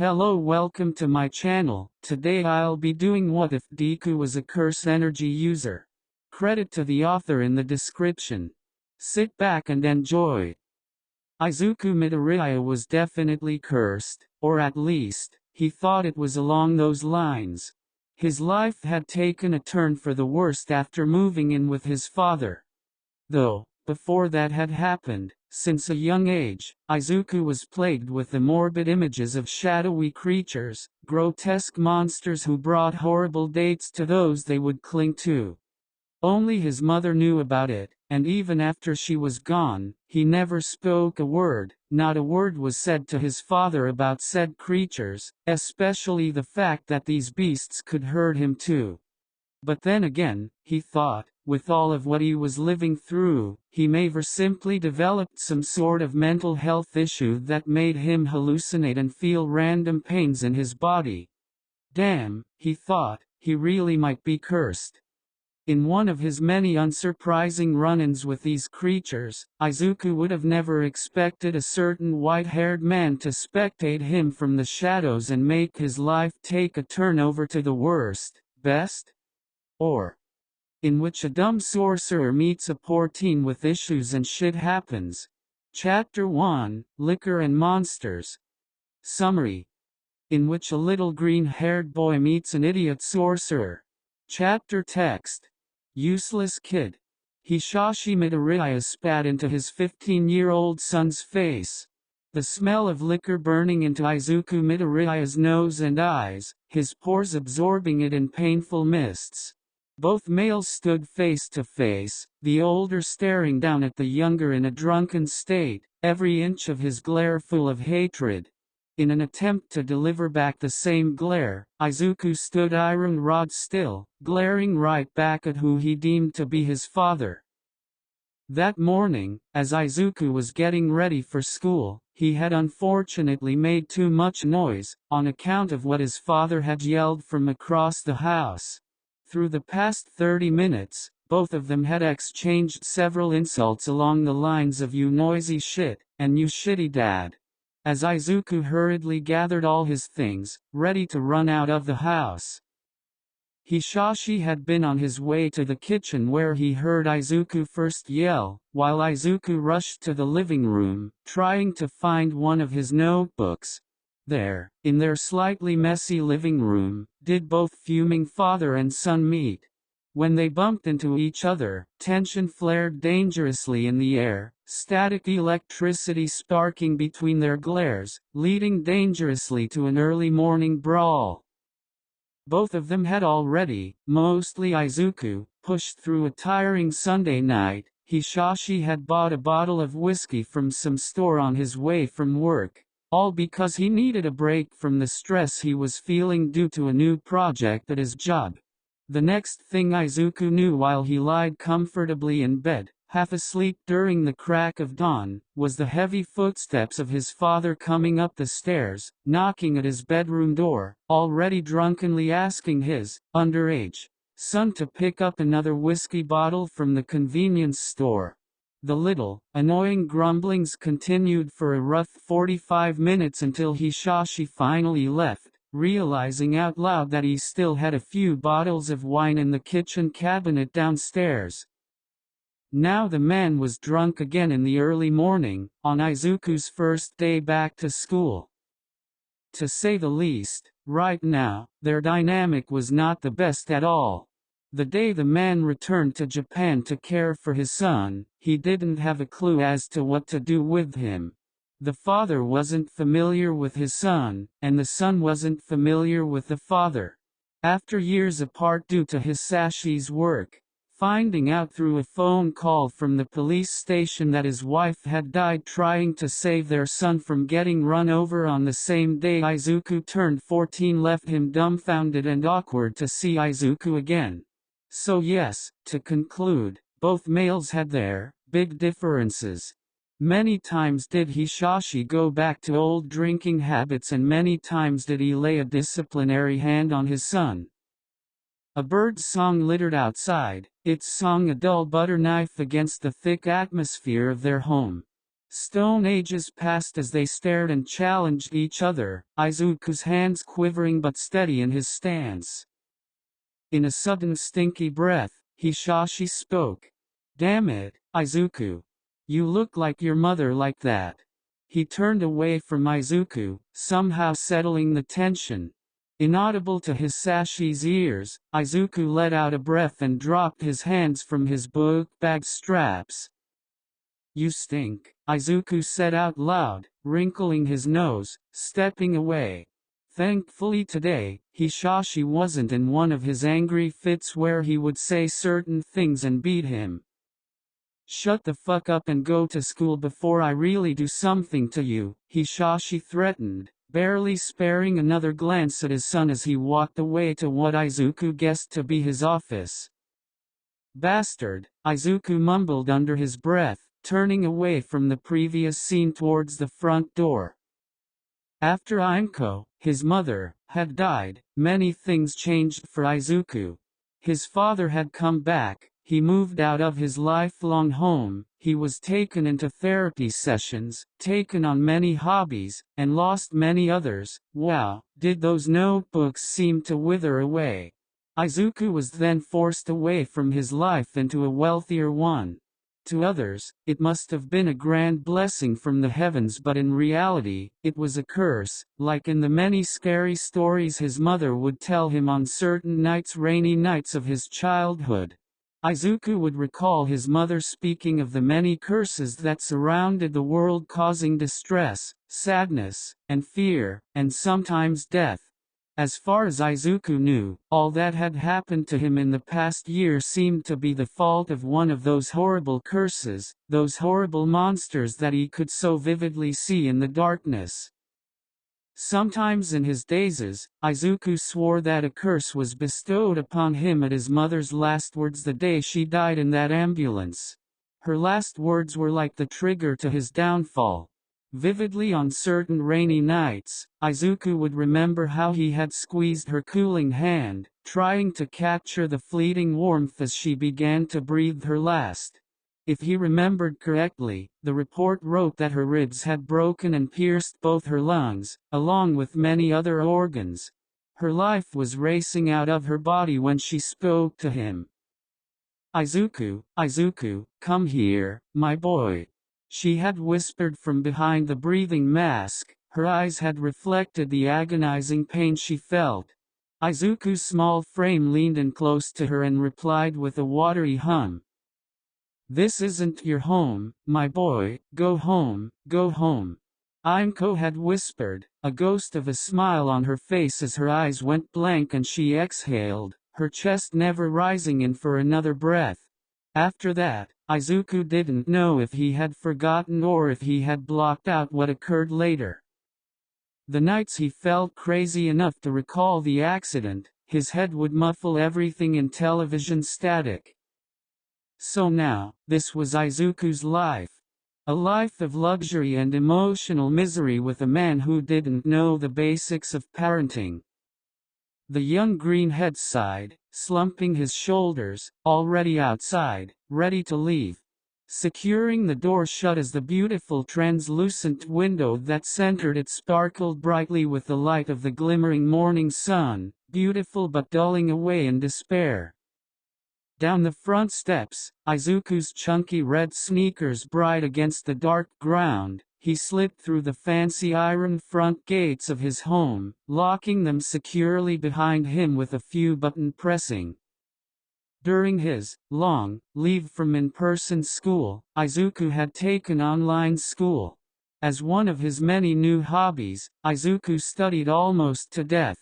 Hello, welcome to my channel. Today I'll be doing what if Deku was a curse energy user. Credit to the author in the description. Sit back and enjoy. Izuku Midoriya was definitely cursed, or at least, he thought it was along those lines. His life had taken a turn for the worst after moving in with his father. Though, before that had happened, since a young age, Izuku was plagued with the morbid images of shadowy creatures, grotesque monsters who brought horrible dates to those they would cling to. Only his mother knew about it, and even after she was gone, he never spoke a word. Not a word was said to his father about said creatures, especially the fact that these beasts could hurt him too. But then again, he thought, with all of what he was living through, he may have simply developed some sort of mental health issue that made him hallucinate and feel random pains in his body. Damn, he thought, he really might be cursed. In one of his many unsurprising run-ins with these creatures, Izuku would have never expected a certain white-haired man to spectate him from the shadows and make his life take a turn over to the worst, best, or in which a dumb sorcerer meets a poor teen with issues and shit happens. Chapter 1, Liquor and Monsters. Summary. In which a little green-haired boy meets an idiot sorcerer. Chapter text. Useless kid. Hisashi Midoriya spat into his 15-year-old son's face. The smell of liquor burning into Izuku Midoriya's nose and eyes, his pores absorbing it in painful mists. Both males stood face to face, the older staring down at the younger in a drunken state, every inch of his glare full of hatred. In an attempt to deliver back the same glare, Izuku stood iron rod still, glaring right back at who he deemed to be his father. That morning, as Izuku was getting ready for school, he had unfortunately made too much noise, on account of what his father had yelled from across the house. Through the past 30 minutes, both of them had exchanged several insults along the lines of "you noisy shit" and "you shitty dad." As Izuku hurriedly gathered all his things, ready to run out of the house, Hisashi had been on his way to the kitchen where he heard Izuku first yell, while Izuku rushed to the living room, trying to find one of his notebooks. There, in their slightly messy living room, did both fuming father and son meet. When they bumped into each other, tension flared dangerously in the air, static electricity sparking between their glares, leading dangerously to an early morning brawl. Both of them had already, mostly Izuku, pushed through a tiring Sunday night. Hisashi had bought a bottle of whiskey from some store on his way from work. All because he needed a break from the stress he was feeling due to a new project at his job. The next thing Izuku knew while he lied comfortably in bed, half asleep during the crack of dawn, was the heavy footsteps of his father coming up the stairs, knocking at his bedroom door, already drunkenly asking his underage son to pick up another whiskey bottle from the convenience store. The little, annoying grumblings continued for a rough 45 minutes until Hisashi finally left, realizing out loud that he still had a few bottles of wine in the kitchen cabinet downstairs. Now the man was drunk again in the early morning, on Izuku's first day back to school. To say the least, right now, their dynamic was not the best at all. The day the man returned to Japan to care for his son, he didn't have a clue as to what to do with him. The father wasn't familiar with his son, and the son wasn't familiar with the father. After years apart due to Hisashi's work, finding out through a phone call from the police station that his wife had died trying to save their son from getting run over on the same day Izuku turned 14 left him dumbfounded and awkward to see Izuku again. So yes, to conclude, both males had their big differences. Many times did Hisashi go back to old drinking habits and many times did he lay a disciplinary hand on his son. A bird's song littered outside, its song a dull butter knife against the thick atmosphere of their home. Stone ages passed as they stared and challenged each other, Izuku's hands quivering but steady in his stance. In a sudden stinky breath, Hisashi spoke. "Damn it, Izuku. You look like your mother like that." He turned away from Izuku, somehow settling the tension. Inaudible to Hisashi's ears, Izuku let out a breath and dropped his hands from his book bag straps. "You stink," Izuku said out loud, wrinkling his nose, stepping away. Thankfully today, Hisashi wasn't in one of his angry fits where he would say certain things and beat him. "Shut the fuck up and go to school before I really do something to you," Hisashi threatened, barely sparing another glance at his son as he walked away to what Izuku guessed to be his office. "Bastard," Izuku mumbled under his breath, turning away from the previous scene towards the front door. After Imko, his mother, had died, many things changed for Izuku. His father had come back, he moved out of his lifelong home, he was taken into therapy sessions, taken on many hobbies, and lost many others. Wow, did those notebooks seem to wither away. Izuku was then forced away from his life into a wealthier one. To others, it must have been a grand blessing from the heavens, but in reality, it was a curse, like in the many scary stories his mother would tell him on certain rainy nights of his childhood. Izuku would recall his mother speaking of the many curses that surrounded the world, causing distress, sadness, and fear, and sometimes death. As far as Izuku knew, all that had happened to him in the past year seemed to be the fault of one of those horrible curses, those horrible monsters that he could so vividly see in the darkness. Sometimes in his dazes, Izuku swore that a curse was bestowed upon him at his mother's last words the day she died in that ambulance. Her last words were like the trigger to his downfall. Vividly on certain rainy nights, Izuku would remember how he had squeezed her cooling hand, trying to capture the fleeting warmth as she began to breathe her last. If he remembered correctly, the report wrote that her ribs had broken and pierced both her lungs, along with many other organs. Her life was racing out of her body when she spoke to him. "Izuku, Izuku, come here, my boy." She had whispered from behind the breathing mask, her eyes had reflected the agonizing pain she felt. Izuku's small frame leaned in close to her and replied with a watery hum. "This isn't your home, my boy, go home, go home." Imko had whispered, a ghost of a smile on her face as her eyes went blank and she exhaled, her chest never rising in for another breath. After that, Izuku didn't know if he had forgotten or if he had blocked out what occurred later. The nights he felt crazy enough to recall the accident, his head would muffle everything in television static. So now, this was Izuku's life. A life of luxury and emotional misery with a man who didn't know the basics of parenting. The young greenhead sighed, slumping his shoulders, already outside, ready to leave. Securing the door shut as the beautiful translucent window that centered it sparkled brightly with the light of the glimmering morning sun, beautiful but dulling away in despair. Down the front steps, Izuku's chunky red sneakers bright against the dark ground, he slipped through the fancy iron front gates of his home, locking them securely behind him with a few button pressing. During his long leave from in-person school, Izuku had taken online school. As one of his many new hobbies, Izuku studied almost to death.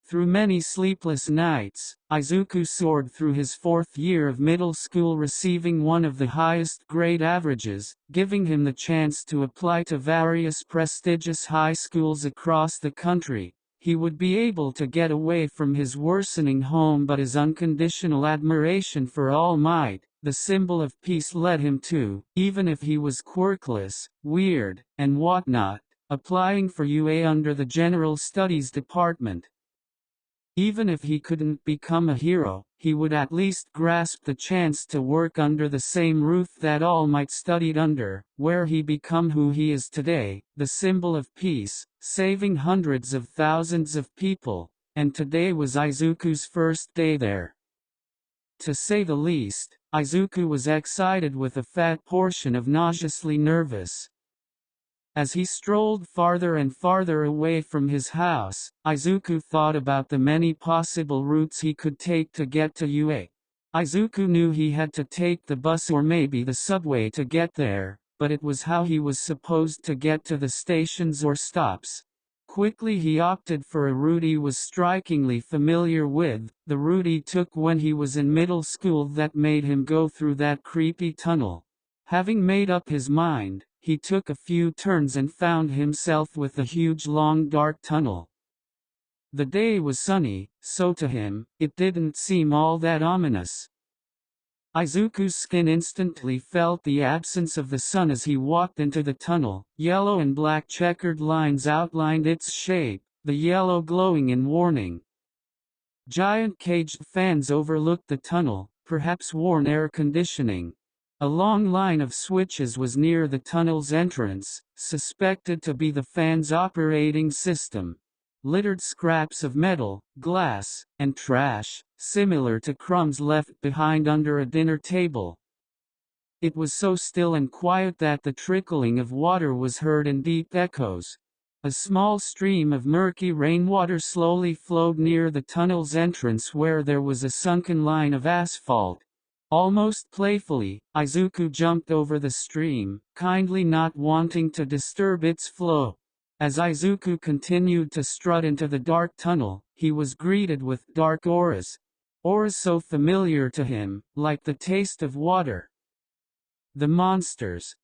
Through many sleepless nights, Izuku soared through his fourth year of middle school, receiving one of the highest grade averages, giving him the chance to apply to various prestigious high schools across the country. He would be able to get away from his worsening home, but his unconditional admiration for All Might, the symbol of peace, led him to, even if he was quirkless, weird, and whatnot, applying for UA under the General Studies department. Even if he couldn't become a hero, he would at least grasp the chance to work under the same roof that All Might studied under, where he become who he is today, the symbol of peace, saving hundreds of thousands of people. And today was Izuku's first day there. To say the least, Izuku was excited with a fat portion of nauseously nervous. As he strolled farther and farther away from his house, Izuku thought about the many possible routes he could take to get to UA. Izuku knew he had to take the bus or maybe the subway to get there, but it was how he was supposed to get to the stations or stops. Quickly he opted for a route he was strikingly familiar with, the route he took when he was in middle school that made him go through that creepy tunnel. Having made up his mind, he took a few turns and found himself with a huge long dark tunnel. The day was sunny, so to him, it didn't seem all that ominous. Izuku's skin instantly felt the absence of the sun as he walked into the tunnel. Yellow and black checkered lines outlined its shape, the yellow glowing in warning. Giant caged fans overlooked the tunnel, perhaps worn air conditioning. A long line of switches was near the tunnel's entrance, suspected to be the fan's operating system. Littered scraps of metal, glass, and trash, similar to crumbs left behind under a dinner table. It was so still and quiet that the trickling of water was heard in deep echoes. A small stream of murky rainwater slowly flowed near the tunnel's entrance where there was a sunken line of asphalt. Almost playfully, Izuku jumped over the stream, kindly not wanting to disturb its flow. As Izuku continued to strut into the dark tunnel, he was greeted with dark auras. Auras so familiar to him, like the taste of water. The monsters.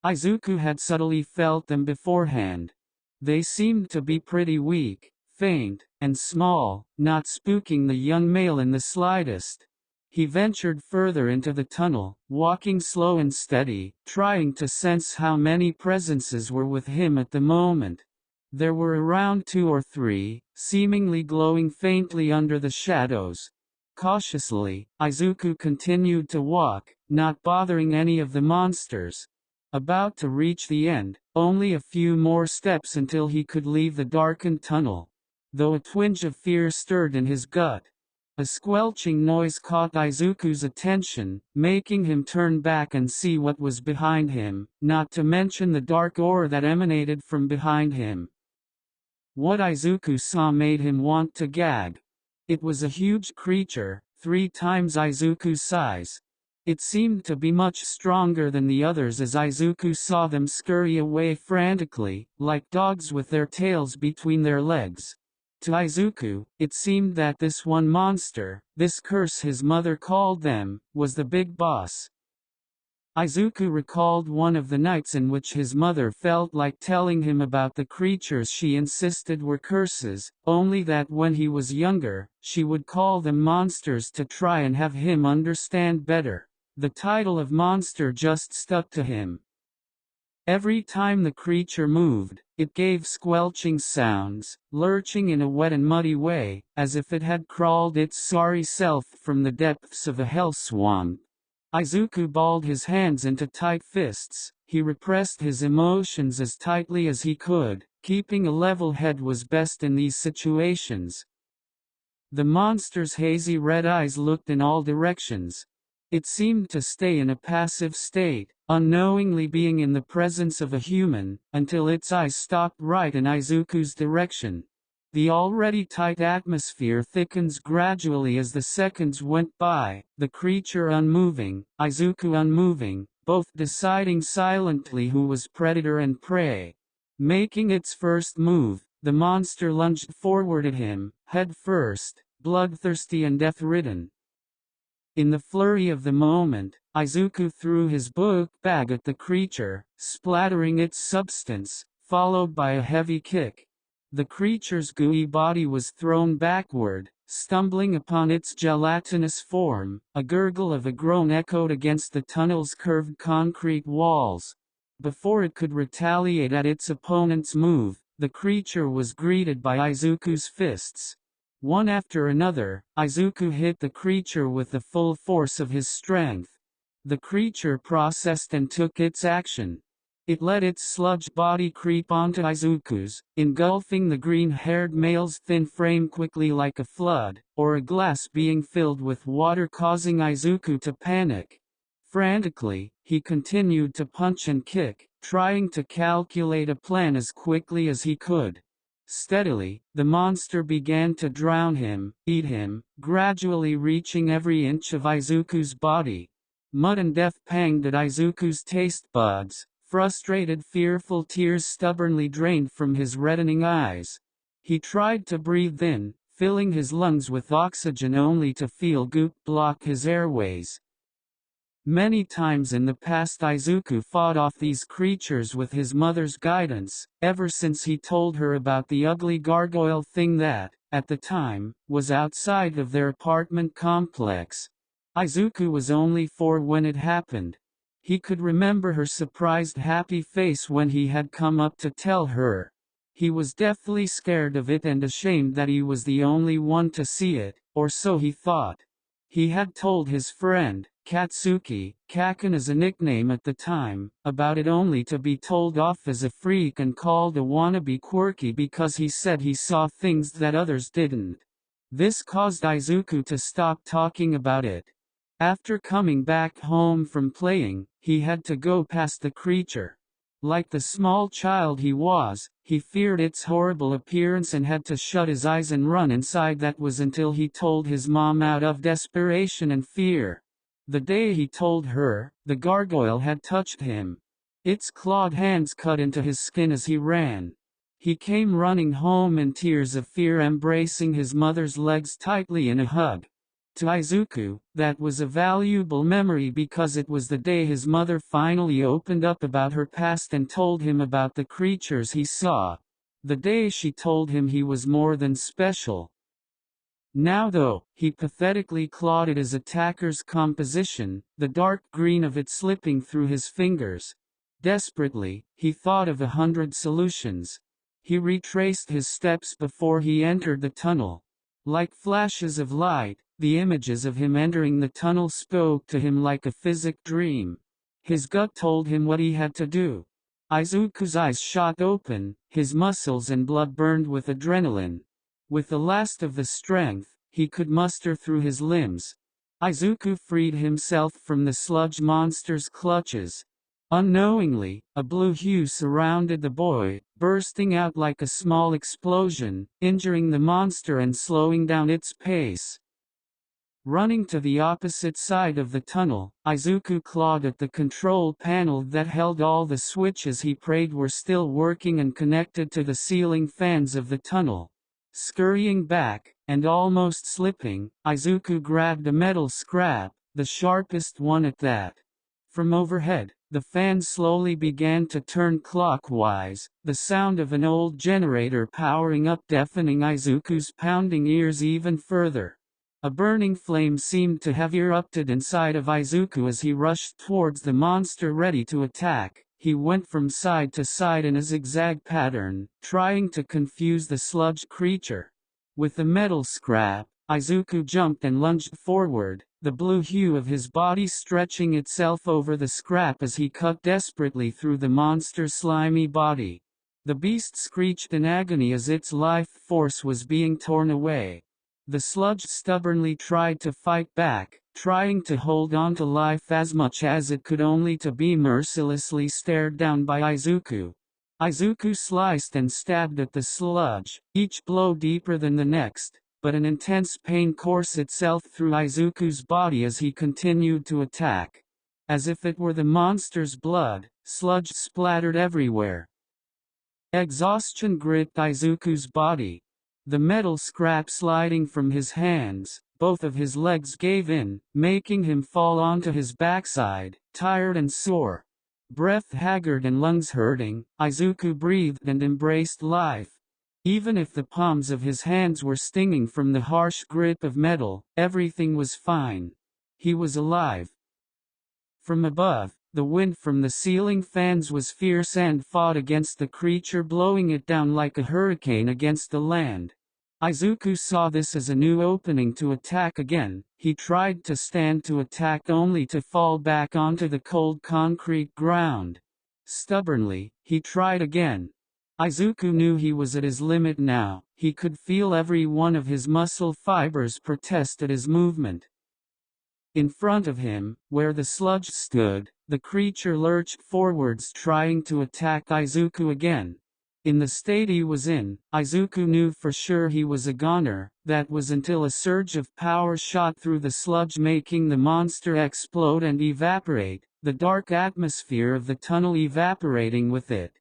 Izuku had subtly felt them beforehand. They seemed to be pretty weak, faint, and small, not spooking the young male in the slightest. He ventured further into the tunnel, walking slow and steady, trying to sense how many presences were with him at the moment. There were around 2 or 3, seemingly glowing faintly under the shadows. Cautiously, Izuku continued to walk, not bothering any of the monsters. About to reach the end, only a few more steps until he could leave the darkened tunnel. Though a twinge of fear stirred in his gut, a squelching noise caught Izuku's attention, making him turn back and see what was behind him, not to mention the dark aura that emanated from behind him. What Izuku saw made him want to gag. It was a huge creature, 3 times Izuku's size. It seemed to be much stronger than the others as Izuku saw them scurry away frantically, like dogs with their tails between their legs. To Izuku, it seemed that this one monster, this curse his mother called them, was the big boss. Izuku recalled one of the nights in which his mother felt like telling him about the creatures she insisted were curses, only that when he was younger, she would call them monsters to try and have him understand better. The title of monster just stuck to him. Every time the creature moved, it gave squelching sounds, lurching in a wet and muddy way, as if it had crawled its sorry self from the depths of a hell swamp. Izuku balled his hands into tight fists. He repressed his emotions as tightly as he could. Keeping a level head was best in these situations. The monster's hazy red eyes looked in all directions. It seemed to stay in a passive state, unknowingly being in the presence of a human, until its eyes stopped right in Izuku's direction. The already tight atmosphere thickens gradually as the seconds went by, the creature unmoving, Izuku unmoving, both deciding silently who was predator and prey. Making its first move, the monster lunged forward at him, head first, bloodthirsty and death-ridden. In the flurry of the moment, Izuku threw his book bag at the creature, splattering its substance, followed by a heavy kick. The creature's gooey body was thrown backward, stumbling upon its gelatinous form. A gurgle of a groan echoed against the tunnel's curved concrete walls. Before it could retaliate at its opponent's move, the creature was greeted by Izuku's fists. One after another, Izuku hit the creature with the full force of his strength. The creature processed and took its action. It let its sludge body creep onto Izuku's, engulfing the green-haired male's thin frame quickly like a flood, or a glass being filled with water, causing Izuku to panic. Frantically, he continued to punch and kick, trying to calculate a plan as quickly as he could. Steadily, the monster began to drown him, eat him, gradually reaching every inch of Izuku's body. Mud and death panged at Izuku's taste buds. Frustrated, fearful tears stubbornly drained from his reddening eyes. He tried to breathe in, filling his lungs with oxygen only to feel goop block his airways. Many times in the past Izuku fought off these creatures with his mother's guidance, ever since he told her about the ugly gargoyle thing that, at the time, was outside of their apartment complex. Izuku was only 4 when it happened. He could remember her surprised happy face when he had come up to tell her. He was deathly scared of it and ashamed that he was the only one to see it, or so he thought. He had told his friend, Katsuki, Kaken as a nickname at the time, about it only to be told off as a freak and called a wannabe quirky because he said he saw things that others didn't. This caused Izuku to stop talking about it. After coming back home from playing, he had to go past the creature. Like the small child he was, he feared its horrible appearance and had to shut his eyes and run inside. That was until he told his mom out of desperation and fear. The day he told her, the gargoyle had touched him. Its clawed hands cut into his skin as he ran. He came running home in tears of fear, embracing his mother's legs tightly in a hug. To Izuku, that was a valuable memory because it was the day his mother finally opened up about her past and told him about the creatures he saw. The day she told him he was more than special. Now though, he pathetically clawed at his attacker's composition, the dark green of it slipping through his fingers. Desperately, he thought of 100 solutions. He retraced his steps before he entered the tunnel. Like flashes of light, the images of him entering the tunnel spoke to him like a physic dream. His gut told him what he had to do. Izuku's eyes shot open, his muscles and blood burned with adrenaline. With the last of the strength he could muster through his limbs, Izuku freed himself from the sludge monster's clutches. Unknowingly, a blue hue surrounded the boy, bursting out like a small explosion, injuring the monster and slowing down its pace. Running to the opposite side of the tunnel, Izuku clawed at the control panel that held all the switches he prayed were still working and connected to the ceiling fans of the tunnel. Scurrying back, and almost slipping, Izuku grabbed a metal scrap, the sharpest one at that. From overhead, the fans slowly began to turn clockwise, the sound of an old generator powering up deafening Izuku's pounding ears even further. A burning flame seemed to have erupted inside of Izuku as he rushed towards the monster ready to attack. He went from side to side in a zigzag pattern, trying to confuse the sludge creature. With the metal scrap, Izuku jumped and lunged forward, the blue hue of his body stretching itself over the scrap as he cut desperately through the monster's slimy body. The beast screeched in agony as its life force was being torn away. The sludge stubbornly tried to fight back, trying to hold on to life as much as it could, only to be mercilessly stared down by Izuku. Izuku sliced and stabbed at the sludge, each blow deeper than the next, but an intense pain coursed itself through Izuku's body as he continued to attack. As if it were the monster's blood, sludge splattered everywhere. Exhaustion gripped Izuku's body. The metal scrap sliding from his hands, both of his legs gave in, making him fall onto his backside, tired and sore. Breath haggard and lungs hurting, Izuku breathed and embraced life. Even if the palms of his hands were stinging from the harsh grip of metal, everything was fine. He was alive. From above, the wind from the ceiling fans was fierce and fought against the creature, blowing it down like a hurricane against the land. Izuku saw this as a new opening to attack again. He tried to stand to attack only to fall back onto the cold concrete ground. Stubbornly, he tried again. Izuku knew he was at his limit now. He could feel every one of his muscle fibers protest at his movement. In front of him, where the sludge stood, the creature lurched forwards trying to attack Izuku again. In the state he was in, Izuku knew for sure he was a goner. That was until a surge of power shot through the sludge, making the monster explode and evaporate, the dark atmosphere of the tunnel evaporating with it.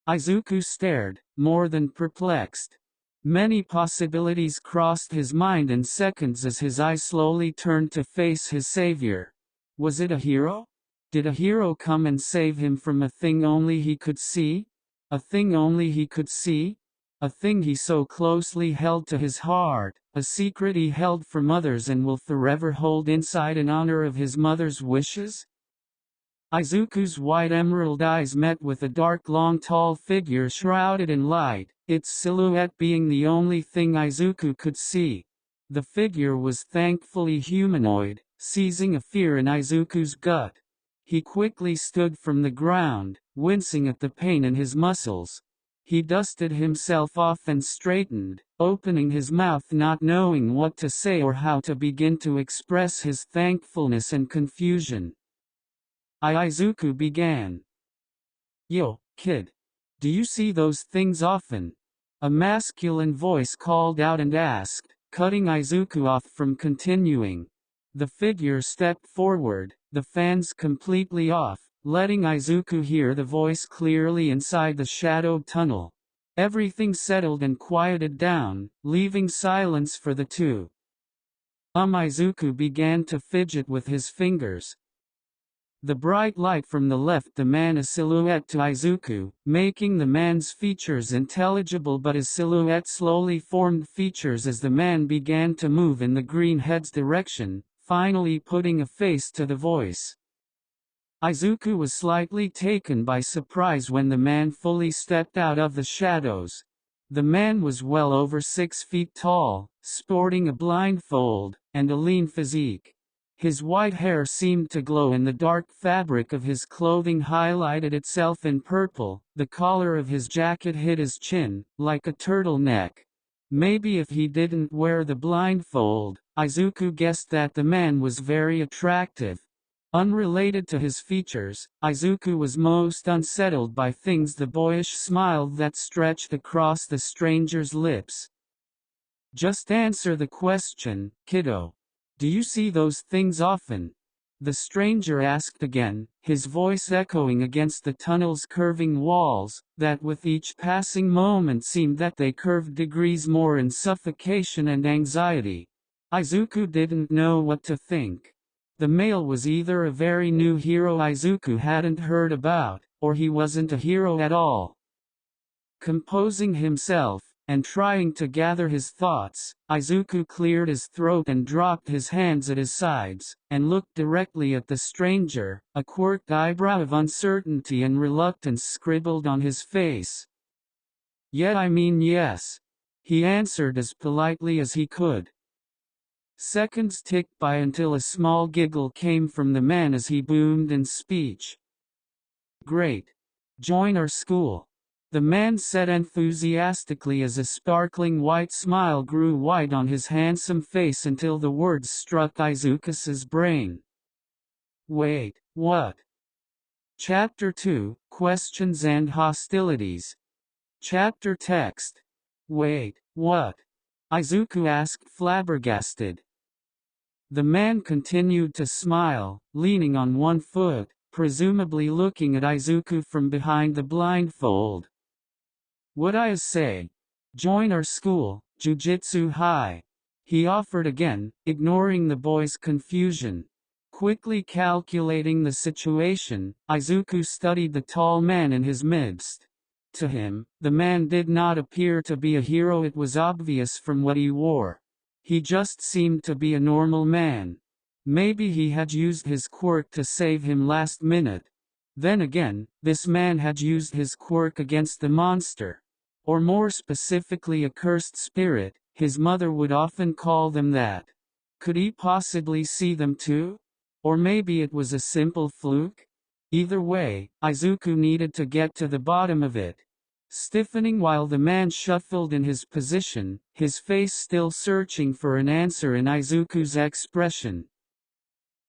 Izuku stared, more than perplexed. Many possibilities crossed his mind in seconds as his eyes slowly turned to face his savior. Was it a hero? Did a hero come and save him from a thing only he could see? A thing only he could see? A thing he so closely held to his heart, a secret he held from others and will forever hold inside in honor of his mother's wishes? Izuku's white emerald eyes met with a dark, long, tall figure shrouded in light, its silhouette being the only thing Izuku could see. The figure was thankfully humanoid, seizing a fear in Izuku's gut. He quickly stood from the ground, wincing at the pain in his muscles. He dusted himself off and straightened, opening his mouth not knowing what to say or how to begin to express his thankfulness and confusion. Izuku began. "Yo, kid. Do you see those things often?" A masculine voice called out and asked, cutting Izuku off from continuing. The figure stepped forward, the fans completely off, letting Izuku hear the voice clearly inside the shadowed tunnel. Everything settled and quieted down, leaving silence for the two. Izuku began to fidget with his fingers. The bright light from the left the man a silhouette to Izuku, making the man's features intelligible, but his silhouette slowly formed features as the man began to move in the green head's direction, finally putting a face to the voice. Izuku was slightly taken by surprise when the man fully stepped out of the shadows. The man was well over 6 feet tall, sporting a blindfold, and a lean physique. His white hair seemed to glow and the dark fabric of his clothing highlighted itself in purple. The collar of his jacket hid his chin, like a turtleneck. Maybe if he didn't wear the blindfold, Izuku guessed that the man was very attractive. Unrelated to his features, Izuku was most unsettled by the boyish smile that stretched across the stranger's lips. "Just answer the question, kiddo. Do you see those things often?" the stranger asked again, his voice echoing against the tunnel's curving walls, that with each passing moment seemed that they curved degrees more in suffocation and anxiety. Izuku didn't know what to think. The male was either a very new hero Izuku hadn't heard about, or he wasn't a hero at all. Composing himself, and trying to gather his thoughts, Izuku cleared his throat and dropped his hands at his sides, and looked directly at the stranger, a quirked eyebrow of uncertainty and reluctance scribbled on his face. "Yeah, I mean yes," he answered as politely as he could. Seconds ticked by until a small giggle came from the man as he boomed in speech. "Great. Join our school," the man said enthusiastically as a sparkling white smile grew wide on his handsome face until the words struck Izuku's brain. "Wait, what?" Chapter 2, Questions and Hostilities. Chapter text. "Wait, what?" Izuku asked, flabbergasted. The man continued to smile, leaning on one foot, presumably looking at Izuku from behind the blindfold. "What I say? Join our school, Jujutsu High," he offered again, ignoring the boy's confusion. Quickly calculating the situation, Izuku studied the tall man in his midst. To him, the man did not appear to be a hero. It was obvious from what he wore. He just seemed to be a normal man. Maybe he had used his quirk to save him last minute. Then again, this man had used his quirk against the monster. Or more specifically a cursed spirit, his mother would often call them that. Could he possibly see them too? Or maybe it was a simple fluke? Either way, Izuku needed to get to the bottom of it. Stiffening while the man shuffled in his position, his face still searching for an answer in Izuku's expression.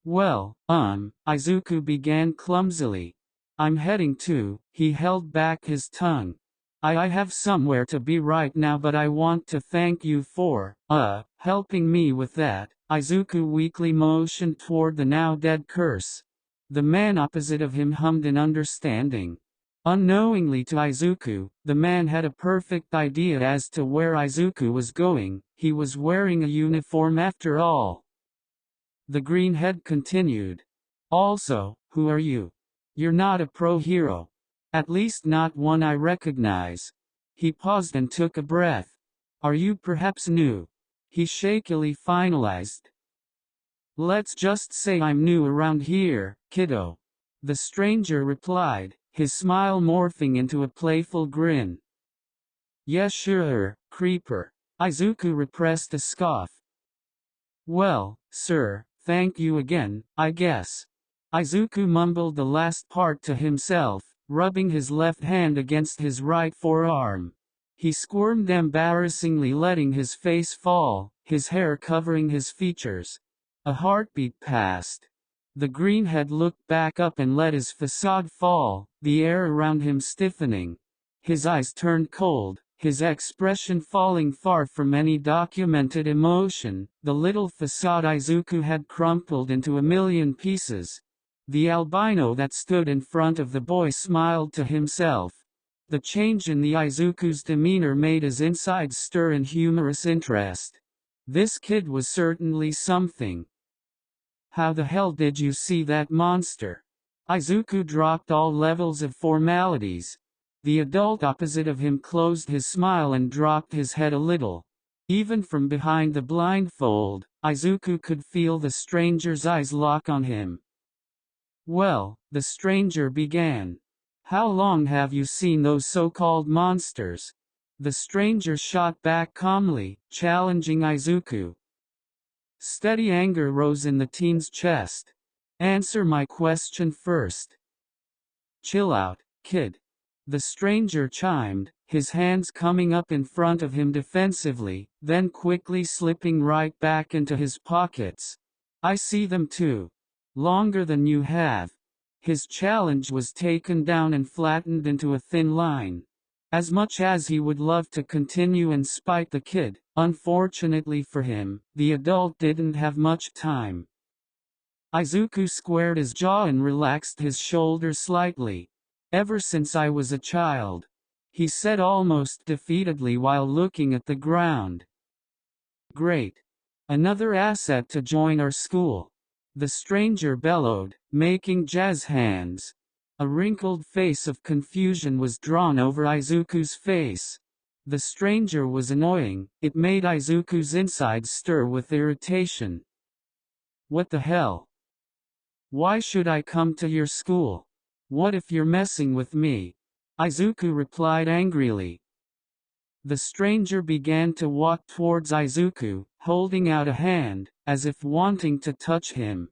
Well, Izuku began clumsily. I'm heading to, he held back his tongue. I have somewhere to be right now, but I want to thank you for, helping me with that. Izuku weakly motioned toward the now dead curse. The man opposite of him hummed in understanding. Unknowingly to Izuku, the man had a perfect idea as to where Izuku was going. He was wearing a uniform after all. The greenhead continued. Also, who are you? You're not a pro hero. At least not one I recognize. He paused and took a breath. Are you perhaps new? He shakily finalized. Let's just say I'm new around here, kiddo. The stranger replied, his smile morphing into a playful grin. Yeah, sure, creeper. Izuku repressed a scoff. Well, sir, thank you again, I guess. Izuku mumbled the last part to himself, rubbing his left hand against his right forearm. He squirmed embarrassingly, letting his face fall, his hair covering his features. A heartbeat passed. The greenhead looked back up and let his facade fall, the air around him stiffening. His eyes turned cold, his expression falling far from any documented emotion. The little facade Izuku had crumpled into a million pieces. The albino that stood in front of the boy smiled to himself. The change in the Izuku's demeanor made his insides stir in humorous interest. This kid was certainly something. How the hell did you see that monster? Izuku dropped all levels of formalities. The adult opposite of him closed his smile and dropped his head a little. Even from behind the blindfold, Izuku could feel the stranger's eyes lock on him. Well, the stranger began. How long have you seen those so-called monsters? The stranger shot back calmly, challenging Izuku. Steady anger rose in the teen's chest. Answer my question first. Chill out, kid. The stranger chimed, his hands coming up in front of him defensively, then quickly slipping right back into his pockets. I see them too. Longer than you have. His challenge was taken down and flattened into a thin line. As much as he would love to continue and spite the kid, unfortunately for him, the adult didn't have much time. Izuku squared his jaw and relaxed his shoulders slightly. Ever since I was a child, he said almost defeatedly while looking at the ground. Great. Another asset to join our school. The stranger bellowed, making jazz hands. A wrinkled face of confusion was drawn over Izuku's face. The stranger was annoying, it made Izuku's insides stir with irritation. What the hell? Why should I come to your school? What if you're messing with me? Izuku replied angrily. The stranger began to walk towards Izuku, holding out a hand, as if wanting to touch him.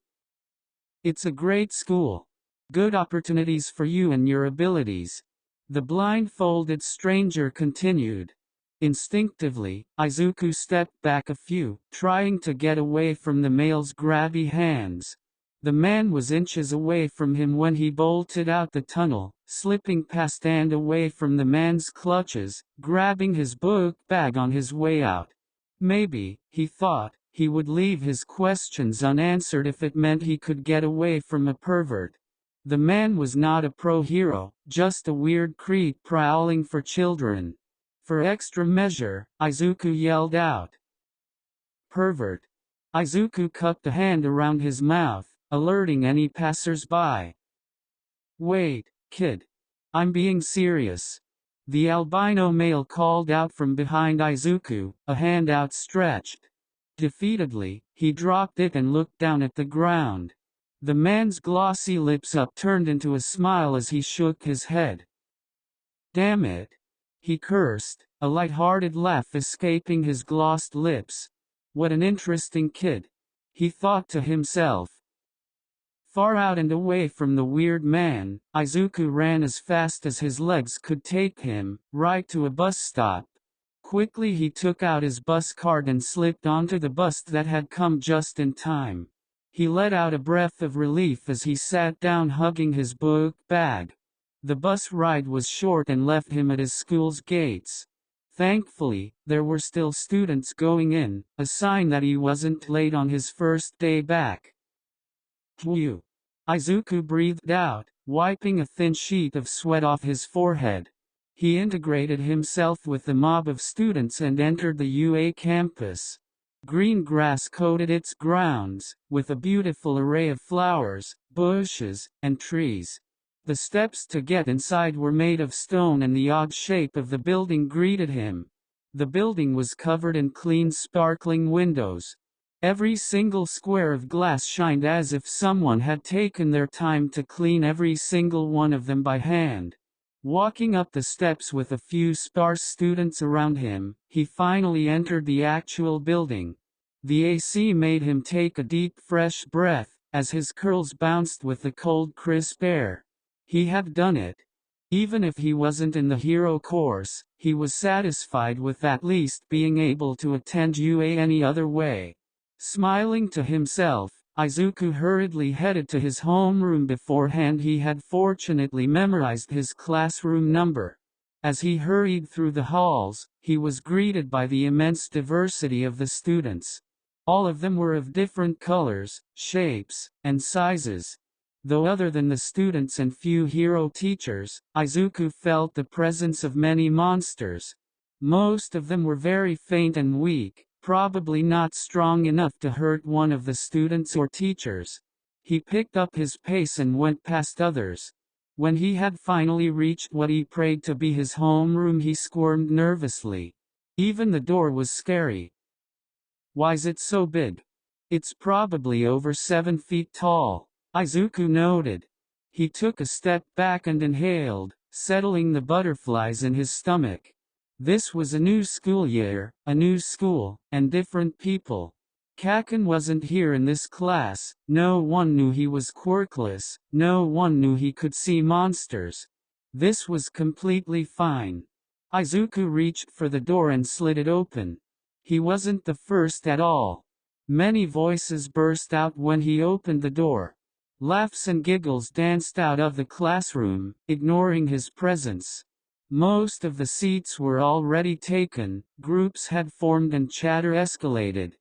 It's a great school. Good opportunities for you and your abilities. The blindfolded stranger continued. Instinctively, Izuku stepped back a few, trying to get away from the male's grabby hands. The man was inches away from him when he bolted out the tunnel, slipping past and away from the man's clutches, grabbing his book bag on his way out. Maybe, he thought, he would leave his questions unanswered if it meant he could get away from a pervert. The man was not a pro-hero, just a weird creep prowling for children. For extra measure, Izuku yelled out. Pervert. Izuku cupped a hand around his mouth, alerting any passers-by. Wait, kid. I'm being serious. The albino male called out from behind Izuku, a hand outstretched. Defeatedly, he dropped it and looked down at the ground. The man's glossy lips upturned into a smile as he shook his head. Damn it. He cursed, a light-hearted laugh escaping his glossed lips. What an interesting kid, he thought to himself. Far out and away from the weird man, Izuku ran as fast as his legs could take him, right to a bus stop. Quickly he took out his bus card and slipped onto the bus that had come just in time. He let out a breath of relief as he sat down hugging his book bag. The bus ride was short and left him at his school's gates. Thankfully, there were still students going in, a sign that he wasn't late on his first day back. Phew! Izuku breathed out, wiping a thin sheet of sweat off his forehead. He integrated himself with the mob of students and entered the UA campus. Green grass coated its grounds, with a beautiful array of flowers, bushes, and trees. The steps to get inside were made of stone and the odd shape of the building greeted him. The building was covered in clean sparkling windows. Every single square of glass shined as if someone had taken their time to clean every single one of them by hand. Walking up the steps with a few sparse students around him, he finally entered the actual building. The AC made him take a deep fresh breath, as his curls bounced with the cold crisp air. He had done it. Even if he wasn't in the hero course, he was satisfied with at least being able to attend UA any other way. Smiling to himself, Izuku hurriedly headed to his homeroom. Beforehand he had fortunately memorized his classroom number. As he hurried through the halls, he was greeted by the immense diversity of the students. All of them were of different colors, shapes, and sizes. Though other than the students and few hero teachers, Izuku felt the presence of many monsters. Most of them were very faint and weak, probably not strong enough to hurt one of the students or teachers. He picked up his pace and went past others. When he had finally reached what he prayed to be his homeroom, he squirmed nervously. Even the door was scary. Why's it so big? It's probably over 7 feet tall, Izuku noted. He took a step back and inhaled, settling the butterflies in his stomach. This was a new school year, a new school, and different people. Kaken wasn't here in this class. No one knew he was quirkless, no one knew he could see monsters. This was completely fine. Izuku reached for the door and slid it open. He wasn't the first at all. Many voices burst out when he opened the door. Laughs and giggles danced out of the classroom, ignoring his presence. Most of the seats were already taken, groups had formed and chatter escalated.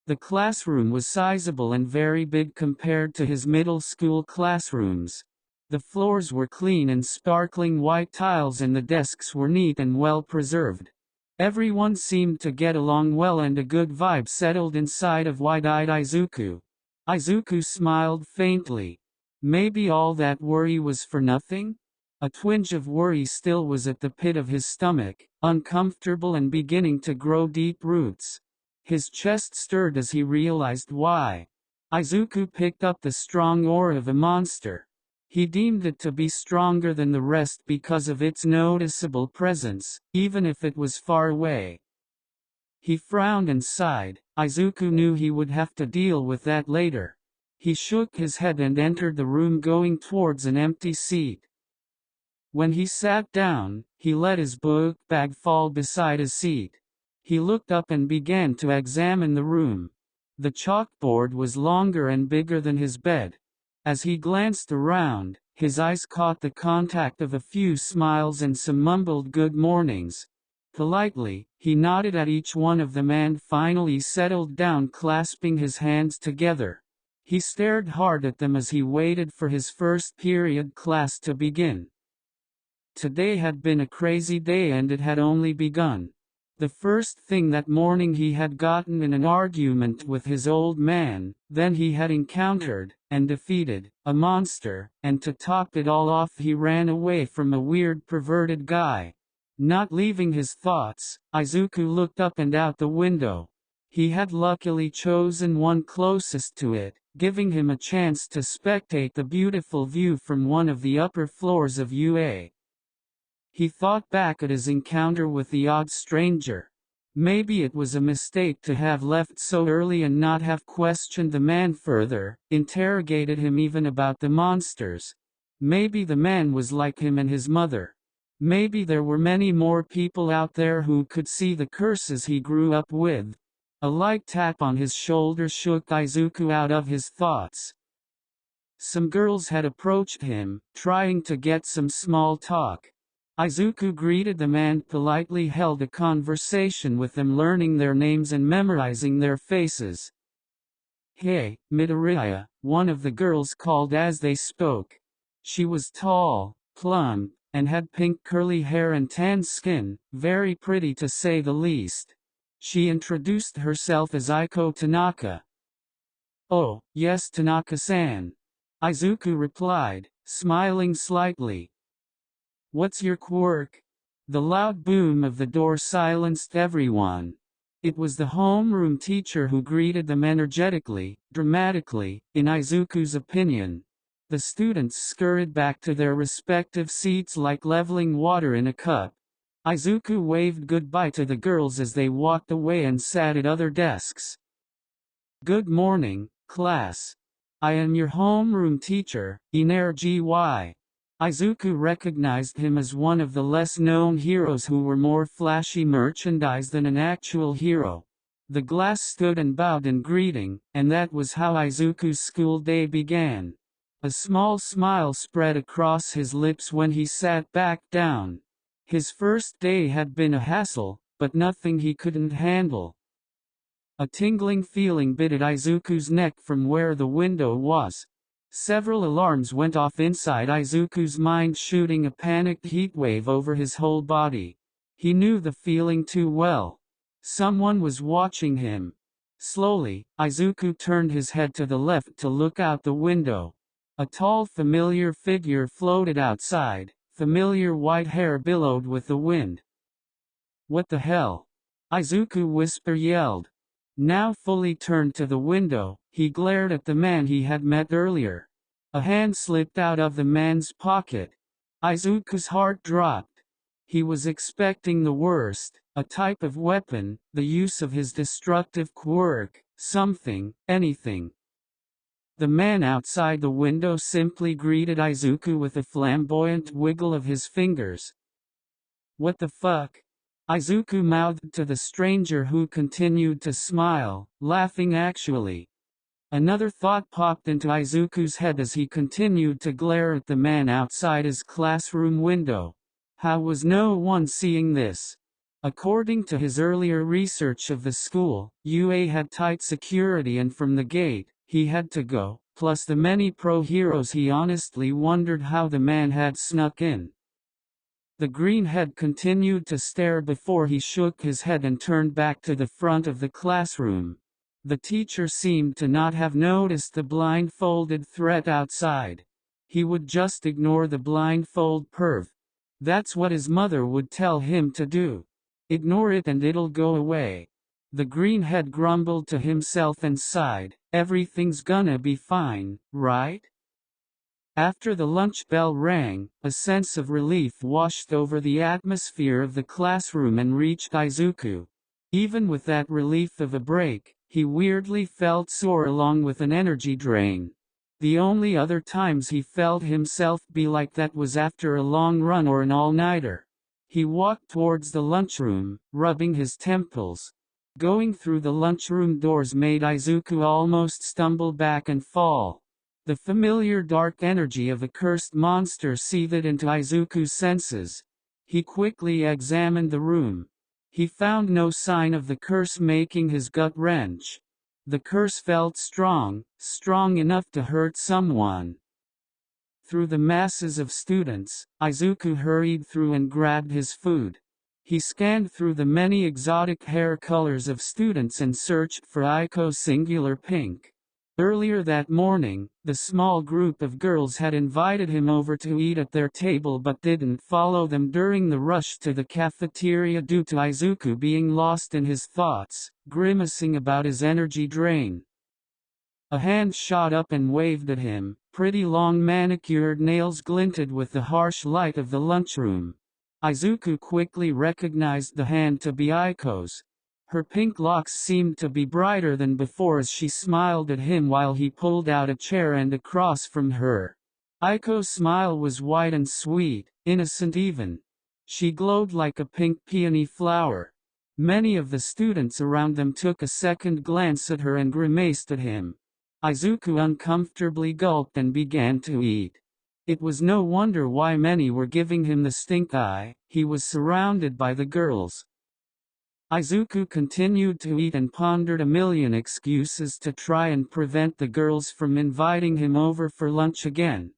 The classroom was sizable and very big compared to his middle school classrooms. The floors were clean and sparkling white tiles and the desks were neat and well preserved. Everyone seemed to get along well and a good vibe settled inside of wide-eyed Izuku. Izuku smiled faintly. Maybe all that worry was for nothing? A twinge of worry still was at the pit of his stomach, uncomfortable and beginning to grow deep roots. His chest stirred as he realized why. Izuku picked up the strong aura of a monster. He deemed it to be stronger than the rest because of its noticeable presence, even if it was far away. He frowned and sighed. Izuku knew he would have to deal with that later. He shook his head and entered the room, going towards an empty seat. When he sat down, he let his book bag fall beside his seat. He looked up and began to examine the room. The chalkboard was longer and bigger than his bed. As he glanced around, his eyes caught the contact of a few smiles and some mumbled good mornings. Politely, he nodded at each one of them and finally settled down, clasping his hands together. He stared hard at them as he waited for his first period class to begin. Today had been a crazy day and it had only begun. The first thing that morning he had gotten in an argument with his old man, then he had encountered, and defeated, a monster, and to top it all off he ran away from a weird perverted guy. Not leaving his thoughts, Izuku looked up and out the window. He had luckily chosen one closest to it, giving him a chance to spectate the beautiful view from one of the upper floors of UA. He thought back at his encounter with the odd stranger. Maybe it was a mistake to have left so early and not have questioned the man further, interrogated him even about the monsters. Maybe the man was like him and his mother. Maybe there were many more people out there who could see the curses he grew up with. A light tap on his shoulder shook Izuku out of his thoughts. Some girls had approached him, trying to get some small talk. Izuku greeted them and politely held a conversation with them, learning their names and memorizing their faces. "Hey, Midoriya," one of the girls called as they spoke. She was tall, plump, and had pink curly hair and tan skin, very pretty to say the least. She introduced herself as Aiko Tanaka. "Oh, yes, Tanaka-san," Izuku replied, smiling slightly. "What's your quirk?" The loud boom of the door silenced everyone. It was the homeroom teacher who greeted them energetically, dramatically, in Izuku's opinion. The students scurried back to their respective seats like leveling water in a cup. Izuku waved goodbye to the girls as they walked away and sat at other desks. "Good morning, class. I am your homeroom teacher, Gy." Izuku recognized him as one of the less-known heroes who wore more flashy merchandise than an actual hero. The glass stood and bowed in greeting, and that was how Izuku's school day began. A small smile spread across his lips when he sat back down. His first day had been a hassle, but nothing he couldn't handle. A tingling feeling bit at Izuku's neck from where the window was. Several alarms went off inside Izuku's mind, shooting a panicked heatwave over his whole body. He knew the feeling too well. Someone was watching him. Slowly, Izuku turned his head to the left to look out the window. A tall, familiar figure floated outside. Familiar white hair billowed with the wind. "What the hell?" Izuku yelled. Now fully turned to the window, he glared at the man he had met earlier. A hand slipped out of the man's pocket. Izuku's heart dropped. He was expecting the worst, a type of weapon, the use of his destructive quirk, something, anything. The man outside the window simply greeted Izuku with a flamboyant wiggle of his fingers. "What the fuck?" Izuku mouthed to the stranger, who continued to smile, laughing actually. Another thought popped into Izuku's head as he continued to glare at the man outside his classroom window. How was no one seeing this? According to his earlier research of the school, UA had tight security, and from the gate, he had to go, plus the many pro-heroes. He honestly wondered how the man had snuck in. The greenhead continued to stare before he shook his head and turned back to the front of the classroom. The teacher seemed to not have noticed the blindfolded threat outside. He would just ignore the blindfold perv. That's what his mother would tell him to do. Ignore it and it'll go away. The greenhead grumbled to himself and sighed, "Everything's gonna be fine, right?" After the lunch bell rang, a sense of relief washed over the atmosphere of the classroom and reached Izuku. Even with that relief of a break, he weirdly felt sore along with an energy drain. The only other times he felt himself be like that was after a long run or an all-nighter. He walked towards the lunchroom, rubbing his temples. Going through the lunchroom doors made Izuku almost stumble back and fall. The familiar dark energy of a cursed monster seethed into Izuku's senses. He quickly examined the room. He found no sign of the curse, making his gut wrench. The curse felt strong, strong enough to hurt someone. Through the masses of students, Izuku hurried through and grabbed his food. He scanned through the many exotic hair colors of students and searched for Aiko's singular pink. Earlier that morning, the small group of girls had invited him over to eat at their table but didn't follow them during the rush to the cafeteria due to Izuku being lost in his thoughts, grimacing about his energy drain. A hand shot up and waved at him. Pretty long manicured nails glinted with the harsh light of the lunchroom. Izuku quickly recognized the hand to be Aiko's. Her pink locks seemed to be brighter than before as she smiled at him while he pulled out a chair and across from her. Aiko's smile was white and sweet, innocent even. She glowed like a pink peony flower. Many of the students around them took a second glance at her and grimaced at him. Izuku uncomfortably gulped and began to eat. It was no wonder why many were giving him the stink eye. He was surrounded by the girls. Izuku continued to eat and pondered a million excuses to try and prevent the girls from inviting him over for lunch again.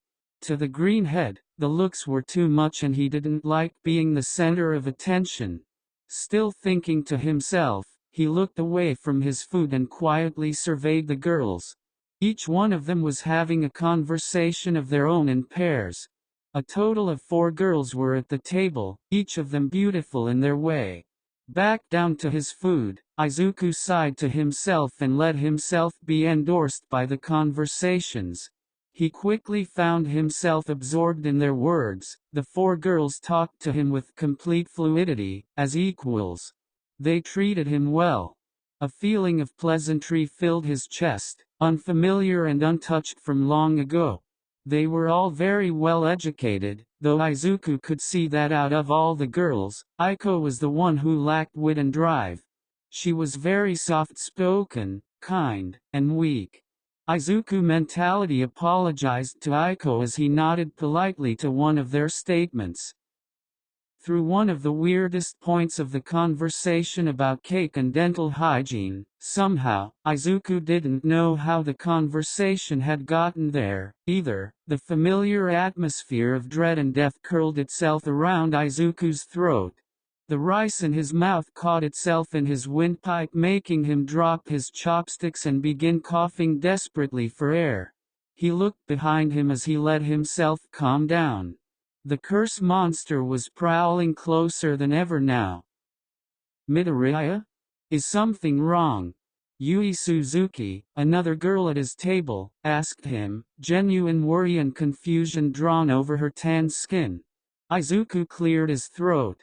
To the greenhead, the looks were too much and he didn't like being the center of attention. Still thinking to himself, he looked away from his food and quietly surveyed the girls. Each one of them was having a conversation of their own in pairs. A total of 4 girls were at the table, each of them beautiful in their way. Back down to his food, Izuku sighed to himself and let himself be endorsed by the conversations. He quickly found himself absorbed in their words. The 4 girls talked to him with complete fluidity, as equals. They treated him well. A feeling of pleasantry filled his chest, unfamiliar and untouched from long ago. They were all very well educated, though Izuku could see that out of all the girls, Aiko was the one who lacked wit and drive. She was very soft-spoken, kind, and weak. Izuku mentally apologized to Aiko as he nodded politely to one of their statements. Through one of the weirdest points of the conversation about cake and dental hygiene, somehow, Izuku didn't know how the conversation had gotten there, either. The familiar atmosphere of dread and death curled itself around Izuku's throat. The rice in his mouth caught itself in his windpipe, making him drop his chopsticks and begin coughing desperately for air. He looked behind him as he let himself calm down. The curse monster was prowling closer than ever now. Midoriya? Is something wrong? Yui Suzuki, another girl at his table, asked him, genuine worry and confusion drawn over her tan skin. Izuku cleared his throat.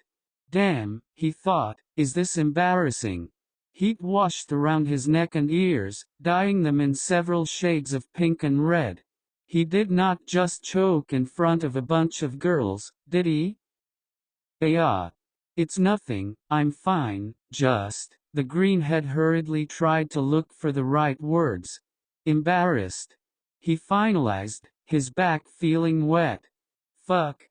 Damn, he thought, is this embarrassing? Heat washed around his neck and ears, dyeing them in several shades of pink and red. He did not just choke in front of a bunch of girls, did he? Yeah. It's nothing, I'm fine, just. The greenhead hurriedly tried to look for the right words. Embarrassed. He finalized, his back feeling wet. Fuck.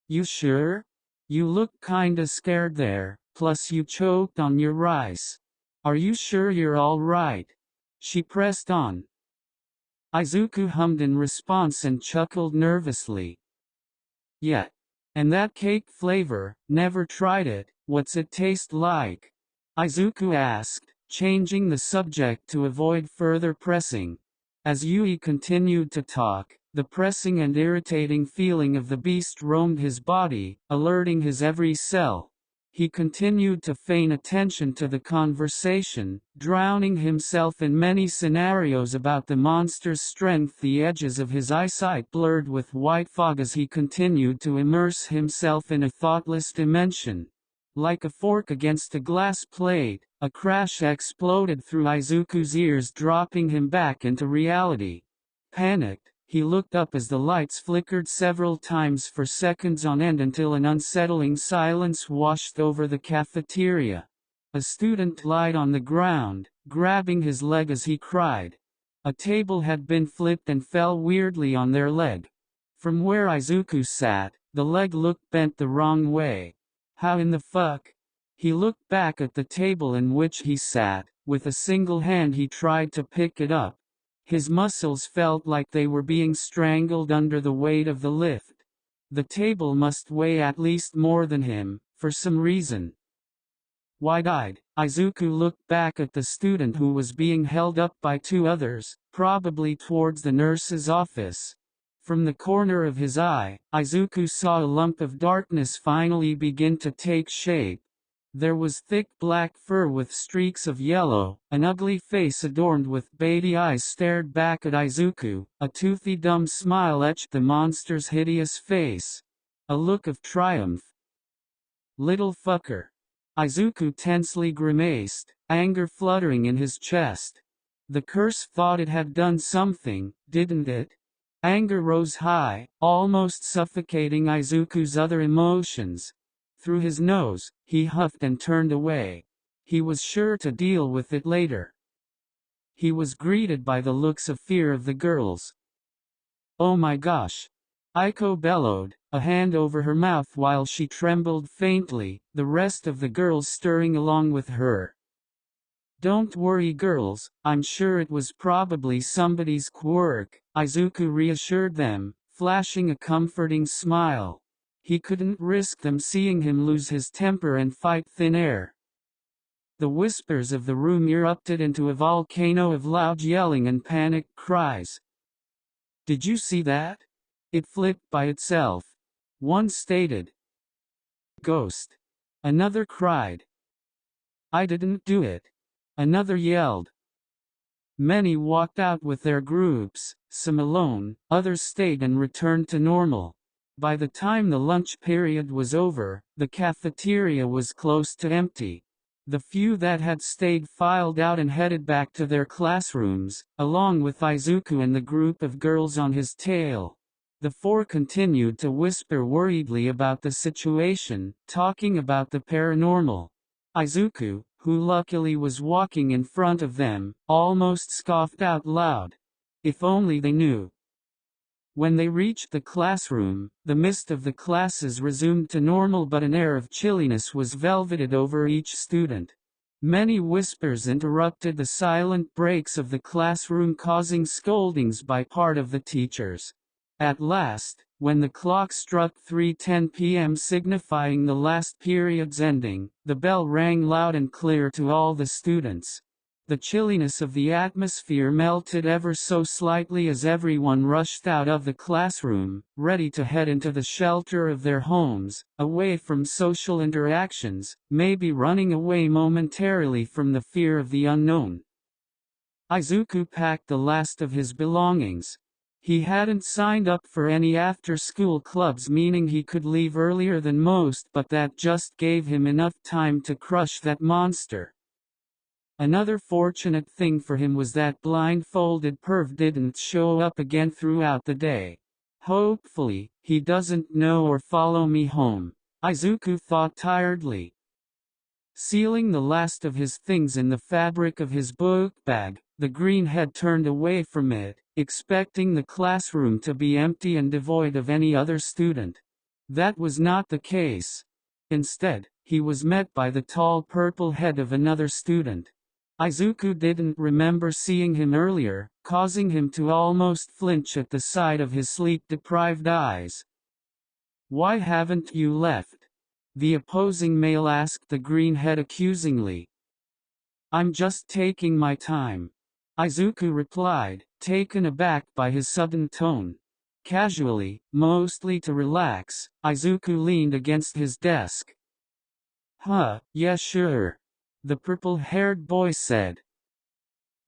You sure? You look kinda scared there, plus you choked on your rice. Are you sure you're alright? She pressed on. Izuku hummed in response and chuckled nervously. Yeah. And that cake flavor, never tried it, what's it taste like? Izuku asked, changing the subject to avoid further pressing. As Yui continued to talk, the pressing and irritating feeling of the beast roamed his body, alerting his every cell. He continued to feign attention to the conversation, drowning himself in many scenarios about the monster's strength. The edges of his eyesight blurred with white fog as he continued to immerse himself in a thoughtless dimension. Like a fork against a glass plate, a crash exploded through Izuku's ears, dropping him back into reality. Panicked, he looked up as the lights flickered several times for seconds on end until an unsettling silence washed over the cafeteria. A student lied on the ground, grabbing his leg as he cried. A table had been flipped and fell weirdly on their leg. From where Izuku sat, the leg looked bent the wrong way. How in the fuck? He looked back at the table in which he sat. With a single hand he tried to pick it up. His muscles felt like they were being strangled under the weight of the lift. The table must weigh at least more than him, for some reason. Wide-eyed, Izuku looked back at the student who was being held up by 2 others, probably towards the nurse's office. From the corner of his eye, Izuku saw a lump of darkness finally begin to take shape. There was thick black fur with streaks of yellow, an ugly face adorned with beady eyes stared back at Izuku, a toothy dumb smile etched the monster's hideous face. A look of triumph. Little fucker. Izuku tensely grimaced, anger fluttering in his chest. The curse thought it had done something, didn't it? Anger rose high, almost suffocating Izuku's other emotions. Through his nose, he huffed and turned away. He was sure to deal with it later. He was greeted by the looks of fear of the girls. "Oh my gosh!" Aiko bellowed, a hand over her mouth while she trembled faintly, the rest of the girls stirring along with her. "Don't worry girls, I'm sure it was probably somebody's quirk," Izuku reassured them, flashing a comforting smile. He couldn't risk them seeing him lose his temper and fight thin air. The whispers of the room erupted into a volcano of loud yelling and panicked cries. "Did you see that? It flipped by itself," one stated. "Ghost." Another cried. "I didn't do it," another yelled. Many walked out with their groups, some alone, others stayed and returned to normal. By the time the lunch period was over, the cafeteria was close to empty. The few that had stayed filed out and headed back to their classrooms, along with Izuku and the group of girls on his tail. The four continued to whisper worriedly about the situation, talking about the paranormal. Izuku, who luckily was walking in front of them, almost scoffed out loud. If only they knew. When they reached the classroom, the mist of the classes resumed to normal, but an air of chilliness was velveted over each student. Many whispers interrupted the silent breaks of the classroom, causing scoldings by part of the teachers. At last, when the clock struck 3:10 p.m. signifying the last period's ending, the bell rang loud and clear to all the students. The chilliness of the atmosphere melted ever so slightly as everyone rushed out of the classroom, ready to head into the shelter of their homes, away from social interactions, maybe running away momentarily from the fear of the unknown. Izuku packed the last of his belongings. He hadn't signed up for any after-school clubs, meaning he could leave earlier than most, but that just gave him enough time to crush that monster. Another fortunate thing for him was that blindfolded perv didn't show up again throughout the day. Hopefully, he doesn't know or follow me home, Izuku thought tiredly. Sealing the last of his things in the fabric of his book bag, the greenhead turned away from it, expecting the classroom to be empty and devoid of any other student. That was not the case. Instead, he was met by the tall purple head of another student. Izuku didn't remember seeing him earlier, causing him to almost flinch at the sight of his sleep-deprived eyes. "Why haven't you left?" the opposing male asked the greenhead accusingly. "I'm just taking my time," Izuku replied, taken aback by his sudden tone. Casually, mostly to relax, Izuku leaned against his desk. Yeah sure," the purple-haired boy said.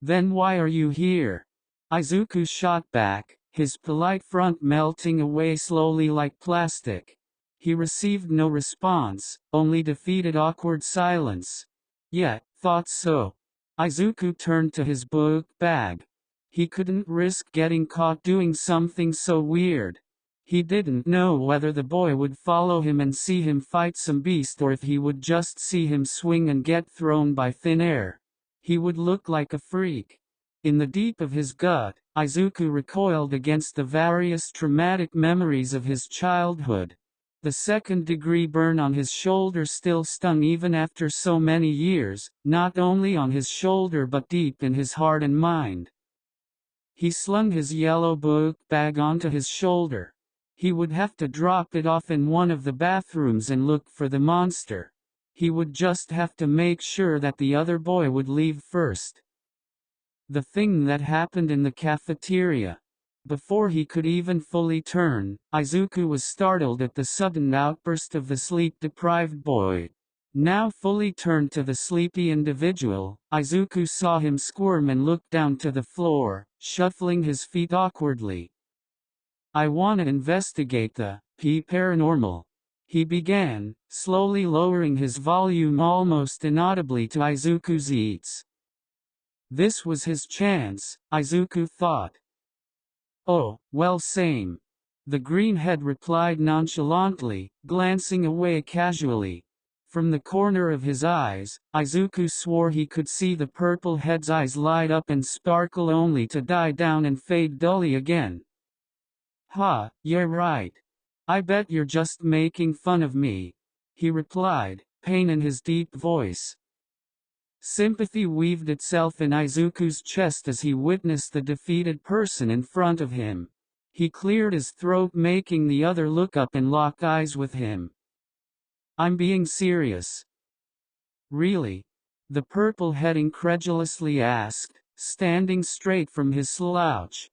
"Then why are you here?" Izuku shot back, his polite front melting away slowly like plastic. He received no response, only defeated awkward silence. "Yeah, thought so." Izuku turned to his book bag. He couldn't risk getting caught doing something so weird. He didn't know whether the boy would follow him and see him fight some beast, or if he would just see him swing and get thrown by thin air. He would look like a freak. In the deep of his gut, Izuku recoiled against the various traumatic memories of his childhood. The second-degree burn on his shoulder still stung even after so many years, not only on his shoulder but deep in his heart and mind. He slung his yellow book bag onto his shoulder. He would have to drop it off in one of the bathrooms and look for the monster. He would just have to make sure that the other boy would leave first. The thing that happened in the cafeteria. Before he could even fully turn, Izuku was startled at the sudden outburst of the sleep-deprived boy. Now fully turned to the sleepy individual, Izuku saw him squirm and look down to the floor, shuffling his feet awkwardly. "I wanna investigate the paranormal," He began, slowly lowering his volume almost inaudibly to Izuku's eats. This was his chance, Izuku thought. Oh, well, same. The greenhead replied nonchalantly, glancing away casually. From the corner of his eyes, Izuku swore he could see the purple head's eyes light up and sparkle only to die down and fade dully again. Ha, you're right. I bet you're just making fun of me, he replied, pain in his deep voice. Sympathy weaved itself in Izuku's chest as he witnessed the defeated person in front of him. He cleared his throat, making the other look up and lock eyes with him. I'm being serious. Really? The purple head incredulously asked, standing straight from his slouch.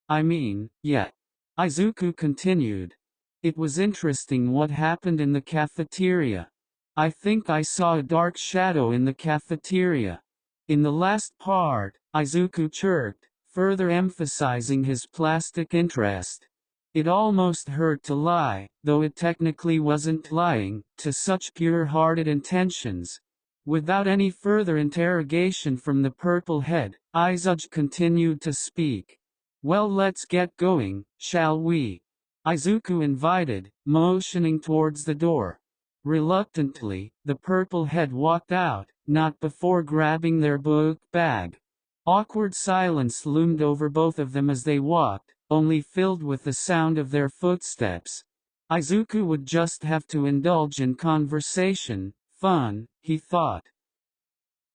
I mean, yeah. Izuku continued. It was interesting what happened in the cafeteria. I think I saw a dark shadow in the cafeteria. In the last part, Izuku chirped, further emphasizing his plastic interest. It almost hurt to lie, though it technically wasn't lying, to such pure-hearted intentions. Without any further interrogation from the purple head, Izuku continued to speak. Well, let's get going, shall we? Izuku invited, motioning towards the door. Reluctantly, the purple head walked out, not before grabbing their book bag. Awkward silence loomed over both of them as they walked, only filled with the sound of their footsteps. Izuku would just have to indulge in conversation, fun, he thought.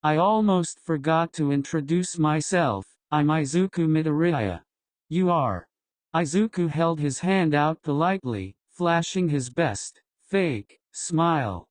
I almost forgot to introduce myself, I'm Izuku Midoriya. You are. Izuku held his hand out politely, flashing his best, fake, smile.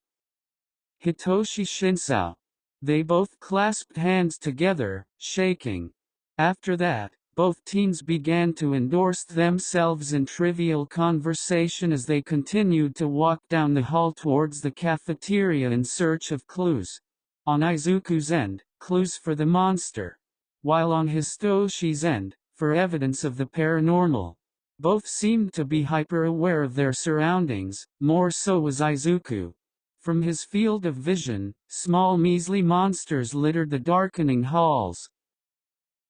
Hitoshi Shinsao. They both clasped hands together, shaking. After that, both teens began to endorse themselves in trivial conversation as they continued to walk down the hall towards the cafeteria in search of clues. On Izuku's end, clues for the monster. While on Hitoshi's end, for evidence of the paranormal. Both seemed to be hyper-aware of their surroundings, more so was Izuku. From his field of vision, small measly monsters littered the darkening halls.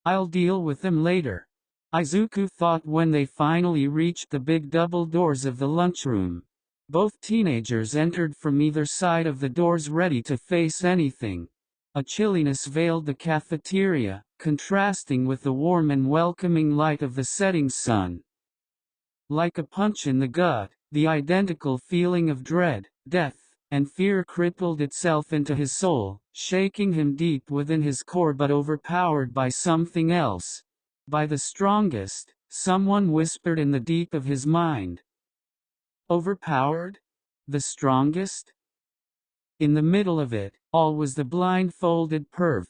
I'll deal with them later, Izuku thought when they finally reached the big double doors of the lunchroom. Both teenagers entered from either side of the doors ready to face anything. A chilliness veiled the cafeteria, contrasting with the warm and welcoming light of the setting sun. Like a punch in the gut, the identical feeling of dread, death, and fear crippled itself into his soul, shaking him deep within his core but overpowered by something else. By the strongest, someone whispered in the deep of his mind. Overpowered? The strongest? In the middle of it all was the blindfolded perv.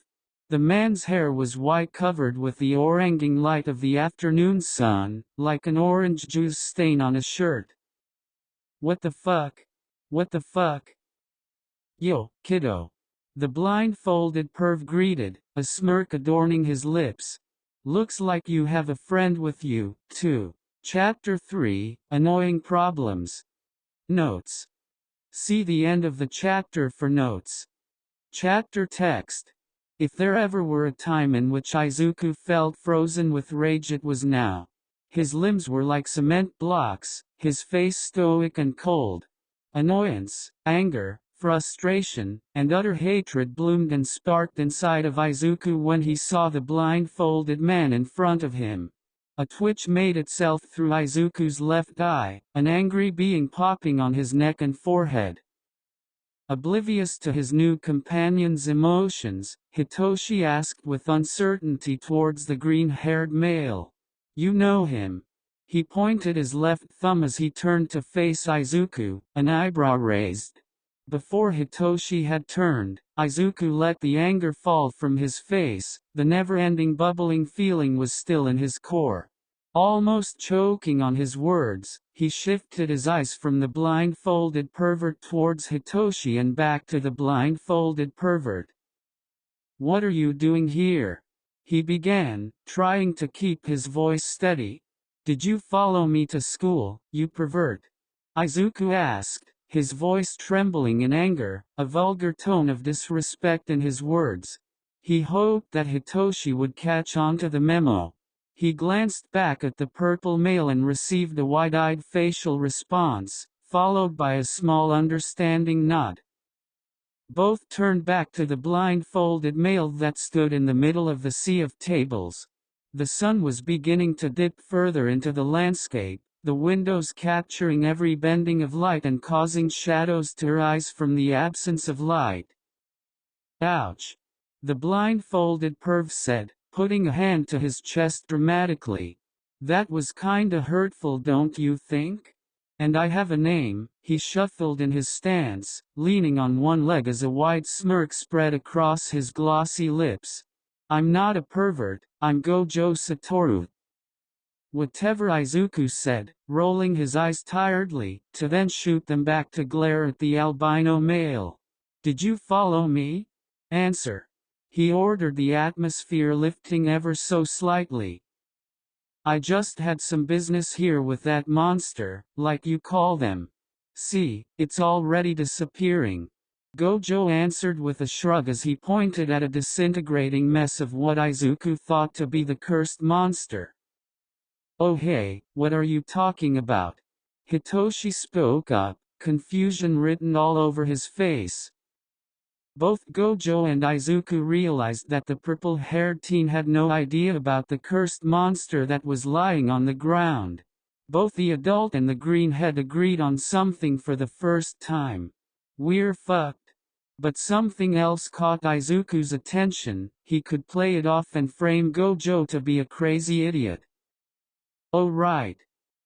The man's hair was white, covered with the oranging light of the afternoon sun, like an orange juice stain on a shirt. What the fuck? What the fuck? Yo, kiddo. The blindfolded perv greeted, a smirk adorning his lips. Looks like you have a friend with you, too. Chapter 3, Annoying Problems. Notes. See the end of the chapter for notes. Chapter text. If there ever were a time in which Izuku felt frozen with rage, it was now. His limbs were like cement blocks, his face stoic and cold. Annoyance, anger, frustration, and utter hatred bloomed and sparked inside of Izuku when he saw the blindfolded man in front of him. A twitch made itself through Izuku's left eye, an angry being popping on his neck and forehead. Oblivious to his new companion's emotions, Hitoshi asked with uncertainty towards the green-haired male. You know him. He pointed his left thumb as he turned to face Izuku, an eyebrow raised. Before Hitoshi had turned, Izuku let the anger fall from his face. The never-ending bubbling feeling was still in his core. Almost choking on his words, he shifted his eyes from the blindfolded pervert towards Hitoshi and back to the blindfolded pervert. What are you doing here? He began, trying to keep his voice steady. Did you follow me to school, you pervert? Izuku asked, his voice trembling in anger, a vulgar tone of disrespect in his words. He hoped that Hitoshi would catch on to the memo. He glanced back at the purple male and received a wide-eyed facial response, followed by a small understanding nod. Both turned back to the blindfolded male that stood in the middle of the sea of tables. The sun was beginning to dip further into the landscape, the windows capturing every bending of light and causing shadows to rise from the absence of light. Ouch! The blindfolded perv said, putting a hand to his chest dramatically. That was kinda hurtful, don't you think? And I have a name. He shuffled in his stance, leaning on one leg as a wide smirk spread across his glossy lips. I'm not a pervert, I'm Gojo Satoru. Whatever, Izuku said, rolling his eyes tiredly, to then shoot them back to glare at the albino male. Did you follow me? Answer. He ordered, the atmosphere lifting ever so slightly. I just had some business here with that monster, like you call them. See, it's already disappearing. Gojo answered with a shrug as he pointed at a disintegrating mess of what Izuku thought to be the cursed monster. Oh hey, what are you talking about? Hitoshi spoke up, confusion written all over his face. Both Gojo and Izuku realized that the purple-haired teen had no idea about the cursed monster that was lying on the ground. Both the adult and the greenhead agreed on something for the first time. We're fucked. But something else caught Izuku's attention. He could play it off and frame Gojo to be a crazy idiot. Oh right.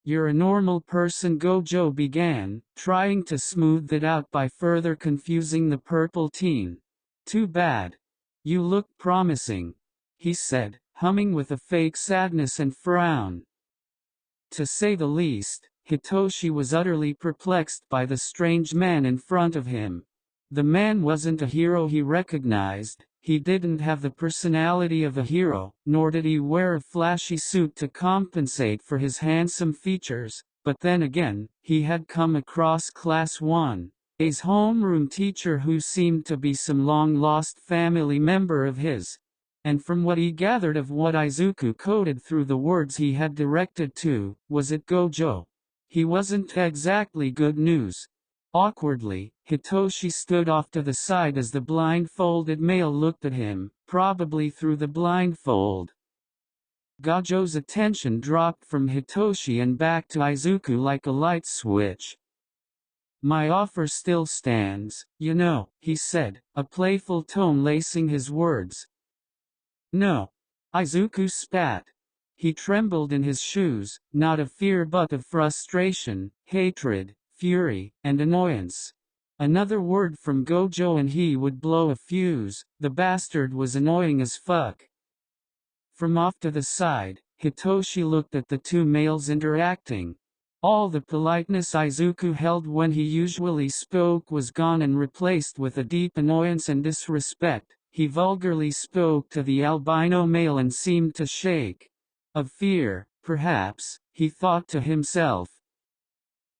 You're a normal person, Gojo began, trying to smooth it out by further confusing the purple teen. Too bad. You look promising, he said, humming with a fake sadness and frown. To say the least, Hitoshi was utterly perplexed by the strange man in front of him. The man wasn't a hero he recognized. He didn't have the personality of a hero, nor did he wear a flashy suit to compensate for his handsome features, but then again, he had come across Class 1A's homeroom teacher who seemed to be some long-lost family member of his. And from what he gathered of what Izuku coded through the words he had directed to, was it Gojo? He wasn't exactly good news. Awkwardly, Hitoshi stood off to the side as the blindfolded male looked at him, probably through the blindfold. Gojo's attention dropped from Hitoshi and back to Izuku like a light switch. My offer still stands, you know, he said, a playful tone lacing his words. No. Izuku spat. He trembled in his shoes, not of fear but of frustration, hatred, fury, and annoyance. Another word from Gojo and he would blow a fuse. The bastard was annoying as fuck. From off to the side, Hitoshi looked at the two males interacting. All the politeness Izuku held when he usually spoke was gone and replaced with a deep annoyance and disrespect. He vulgarly spoke to the albino male and seemed to shake. Of fear, perhaps, he thought to himself.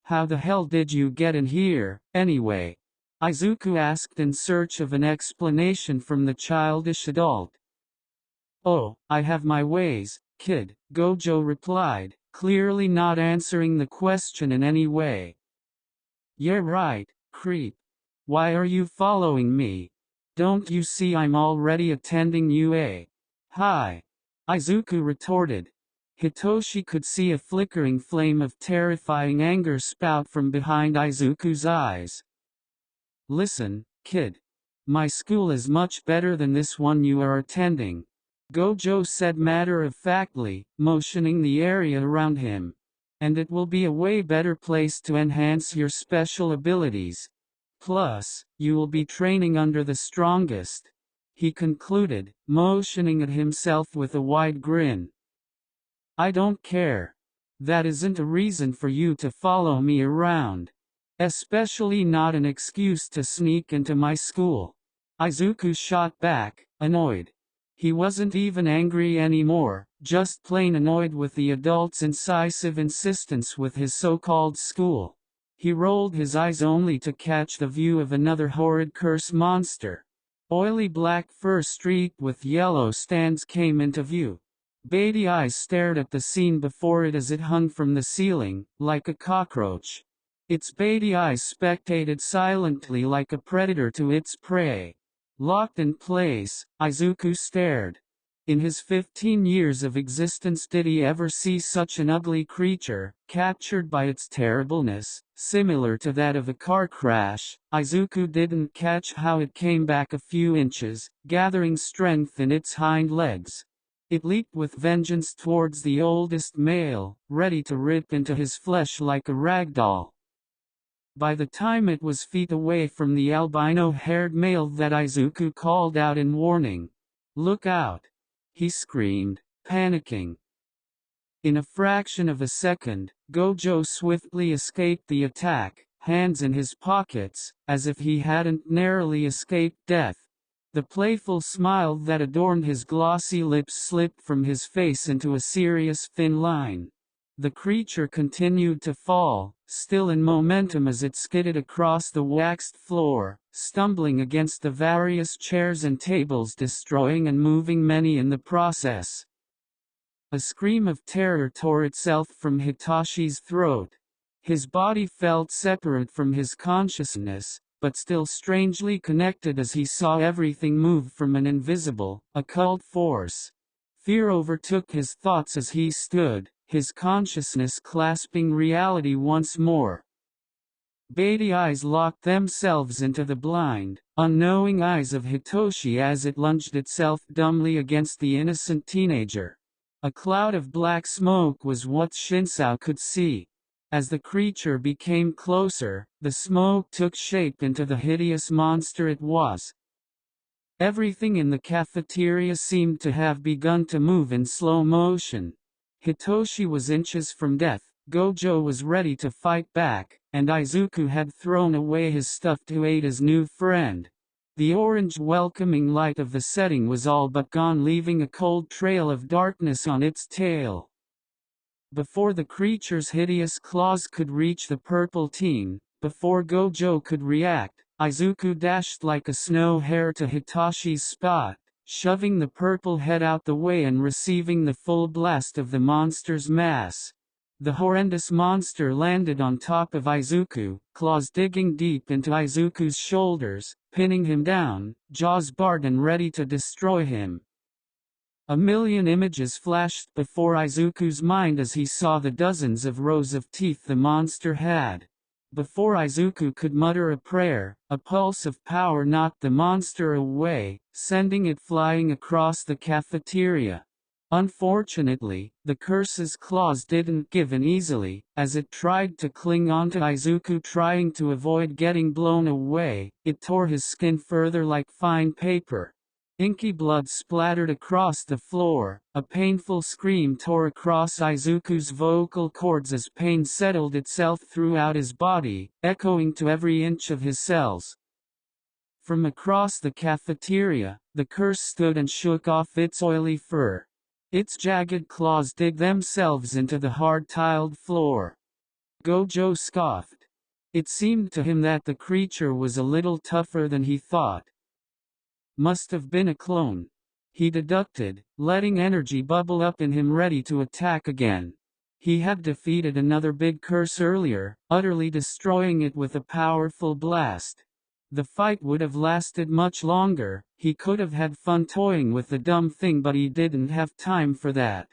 How the hell did you get in here, anyway? Izuku asked in search of an explanation from the childish adult. Oh, I have my ways, kid, Gojo replied, clearly not answering the question in any way. Yeah right, creep. Why are you following me? Don't you see I'm already attending UA? Hi. Izuku retorted. Hitoshi could see a flickering flame of terrifying anger spout from behind Izuku's eyes. Listen, kid. My school is much better than this one you are attending, Gojo said matter-of-factly, motioning the area around him. And it will be a way better place to enhance your special abilities. Plus, you will be training under the strongest, he concluded, motioning at himself with a wide grin. I don't care. That isn't a reason for you to follow me around. Especially not an excuse to sneak into my school. Izuku shot back, annoyed. He wasn't even angry anymore, just plain annoyed with the adult's incisive insistence with his so-called school. He rolled his eyes only to catch the view of another horrid curse monster. Oily black fur streaked with yellow stands came into view. Beady eyes stared at the scene before it as it hung from the ceiling, like a cockroach. Its beady eyes spectated silently like a predator to its prey. Locked in place, Izuku stared. In his 15 years of existence, did he ever see such an ugly creature, captured by its terribleness, similar to that of a car crash? Izuku didn't catch how it came back a few inches, gathering strength in its hind legs. It leaped with vengeance towards the oldest male, ready to rip into his flesh like a rag doll. By the time it was feet away from the albino-haired male that Izuku called out in warning. "Look out!" he screamed, panicking. In a fraction of a second, Gojo swiftly escaped the attack, hands in his pockets, as if he hadn't narrowly escaped death. The playful smile that adorned his glossy lips slipped from his face into a serious thin line. The creature continued to fall, still in momentum as it skidded across the waxed floor, stumbling against the various chairs and tables, destroying and moving many in the process. A scream of terror tore itself from Hitashi's throat. His body felt separate from his consciousness, but still strangely connected as he saw everything move from an invisible, occult force. Fear overtook his thoughts as he stood, his consciousness clasping reality once more. Beady eyes locked themselves into the blind, unknowing eyes of Hitoshi as it lunged itself dumbly against the innocent teenager. A cloud of black smoke was what Shinsao could see. As the creature became closer, the smoke took shape into the hideous monster it was. Everything in the cafeteria seemed to have begun to move in slow motion. Hitoshi was inches from death, Gojo was ready to fight back, and Izuku had thrown away his stuff to aid his new friend. The orange welcoming light of the setting was all but gone, leaving a cold trail of darkness on its tail. Before the creature's hideous claws could reach the purple teen, before Gojo could react, Izuku dashed like a snow hare to Hitashi's spot, shoving the purple head out the way and receiving the full blast of the monster's mass. The horrendous monster landed on top of Izuku, claws digging deep into Izuku's shoulders, pinning him down, jaws bared and ready to destroy him. A million images flashed before Izuku's mind as he saw the dozens of rows of teeth the monster had. Before Izuku could mutter a prayer, a pulse of power knocked the monster away, sending it flying across the cafeteria. Unfortunately, the curse's claws didn't give in easily. As it tried to cling onto Izuku, trying to avoid getting blown away, it tore his skin further like fine paper. Inky blood splattered across the floor, a painful scream tore across Izuku's vocal cords as pain settled itself throughout his body, echoing to every inch of his cells. From across the cafeteria, the curse stood and shook off its oily fur. Its jagged claws dig themselves into the hard-tiled floor. Gojo scoffed. It seemed to him that the creature was a little tougher than he thought. Must have been a clone, he deducted, letting energy bubble up in him ready to attack again. He had defeated another big curse earlier, utterly destroying it with a powerful blast. The fight would have lasted much longer. He could have had fun toying with the dumb thing, but he didn't have time for that.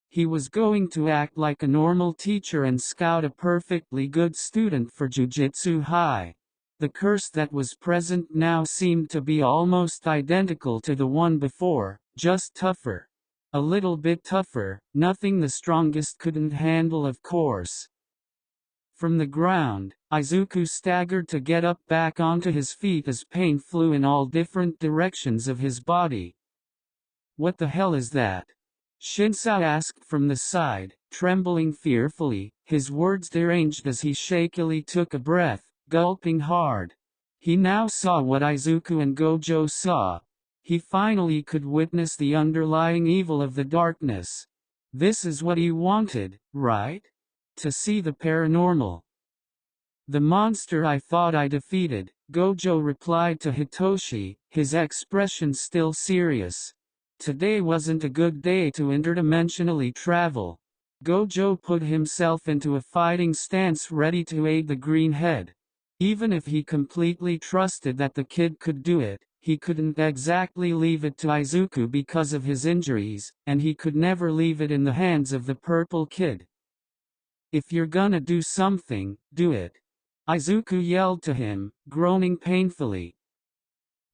He was going to act like a normal teacher and scout a perfectly good student for Jujutsu High. The curse that was present now seemed to be almost identical to the one before, just tougher. A little bit tougher, nothing the strongest couldn't handle, of course. From the ground, Izuku staggered to get up back onto his feet as pain flew in all different directions of his body. "What the hell is that?" Shinsao asked from the side, trembling fearfully, his words deranged as he shakily took a breath, gulping hard. He now saw what Izuku and Gojo saw. He finally could witness the underlying evil of the darkness. This is what he wanted, right? To see the paranormal. "The monster I thought I defeated," Gojo replied to Hitoshi, his expression still serious. "Today wasn't a good day to interdimensionally travel." Gojo put himself into a fighting stance ready to aid the green head. Even if he completely trusted that the kid could do it, he couldn't exactly leave it to Izuku because of his injuries, and he could never leave it in the hands of the purple kid. "If you're gonna do something, do it," Izuku yelled to him, groaning painfully.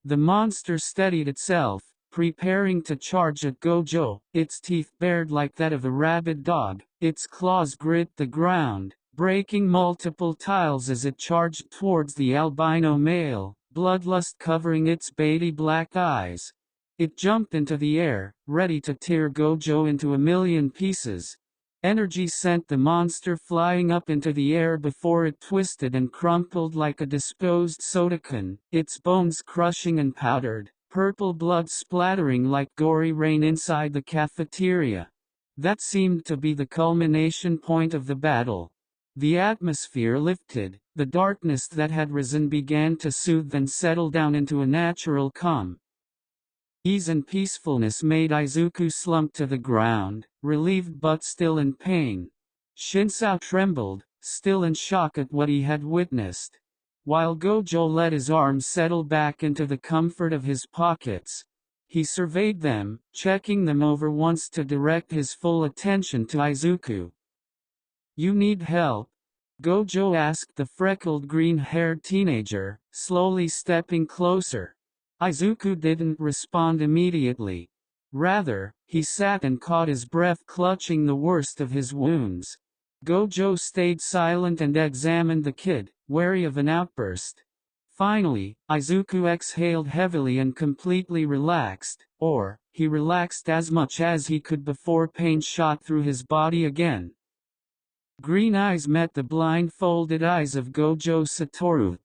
The monster steadied itself, preparing to charge at Gojo, its teeth bared like that of a rabid dog, its claws gripped the ground, breaking multiple tiles as it charged towards the albino male, bloodlust covering its beady black eyes. It jumped into the air, ready to tear Gojo into a million pieces. Energy sent the monster flying up into the air before it twisted and crumpled like a disposed soda can, its bones crushing and powdered, purple blood splattering like gory rain inside the cafeteria. That seemed to be the culmination point of the battle. The atmosphere lifted, the darkness that had risen began to soothe and settle down into a natural calm. Ease and peacefulness made Izuku slump to the ground, relieved but still in pain. Shinsao trembled, still in shock at what he had witnessed. While Gojo let his arms settle back into the comfort of his pockets, he surveyed them, checking them over once to direct his full attention to Izuku. "You need help?" Gojo asked the freckled green-haired teenager, slowly stepping closer. Izuku didn't respond immediately. Rather, he sat and caught his breath, clutching the worst of his wounds. Gojo stayed silent and examined the kid, wary of an outburst. Finally, Izuku exhaled heavily and completely relaxed, or, he relaxed as much as he could before pain shot through his body again. Green eyes met the blindfolded eyes of Gojo Satoru.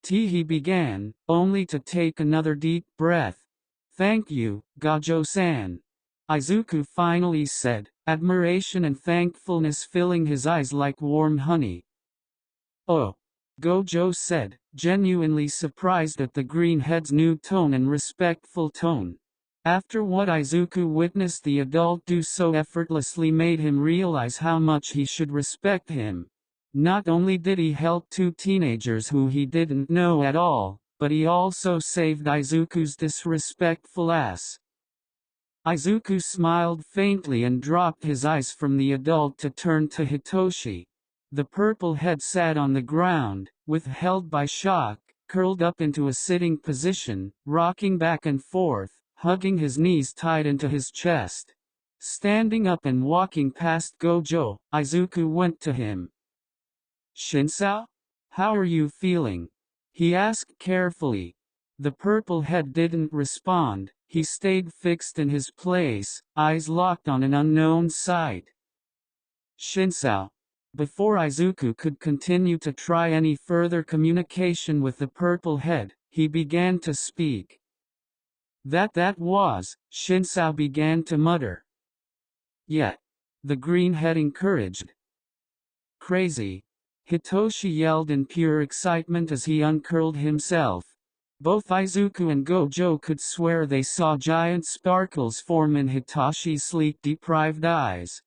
He began, only to take another deep breath. "Thank you, Gojo-san," Izuku finally said, admiration and thankfulness filling his eyes like warm honey. "Oh," Gojo said, genuinely surprised at the greenhead's new tone and respectful tone. After what Izuku witnessed the adult do so effortlessly made him realize how much he should respect him. Not only did he help two teenagers who he didn't know at all, but he also saved Izuku's disrespectful ass. Izuku smiled faintly and dropped his eyes from the adult to turn to Hitoshi. The purple head sat on the ground, withheld by shock, curled up into a sitting position, rocking back and forth, hugging his knees tight into his chest. Standing up and walking past Gojo, Izuku went to him. "Shinsao? How are you feeling?" he asked carefully. The purple head didn't respond, he stayed fixed in his place, eyes locked on an unknown sight. "Shinsao." Before Izuku could continue to try any further communication with the purple head, he began to speak. That was," Shinsao began to mutter. "Yeah," the green head encouraged. "Crazy," Hitoshi yelled in pure excitement as he uncurled himself. Both Izuku and Gojo could swear they saw giant sparkles form in Hitoshi's sleep-deprived eyes.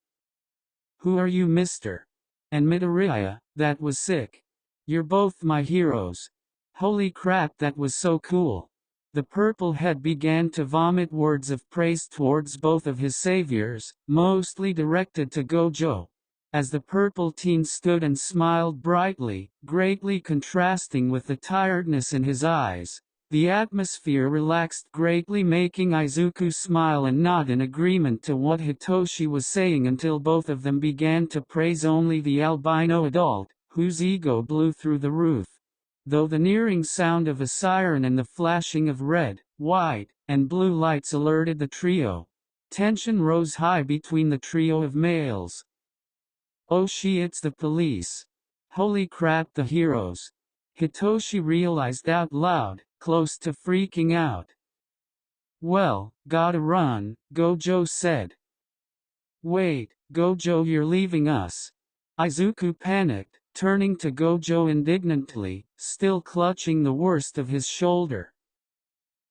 "Who are you, mister?" "And Midoriya, that was sick. You're both my heroes. Holy crap, that was so cool." The purple head began to vomit words of praise towards both of his saviors, mostly directed to Gojo. As the purple teen stood and smiled brightly, greatly contrasting with the tiredness in his eyes, the atmosphere relaxed greatly, making Izuku smile and nod in agreement to what Hitoshi was saying until both of them began to praise only the albino adult, whose ego blew through the roof. Though the nearing sound of a siren and the flashing of red, white, and blue lights alerted the trio, tension rose high between the trio of males. "Oh it's the police. Holy crap, the heroes," Hitoshi realized out loud, close to freaking out. "Well, gotta run," Gojo said. "Wait, Gojo, you're leaving us." Izuku panicked, turning to Gojo indignantly, still clutching the worst of his shoulder.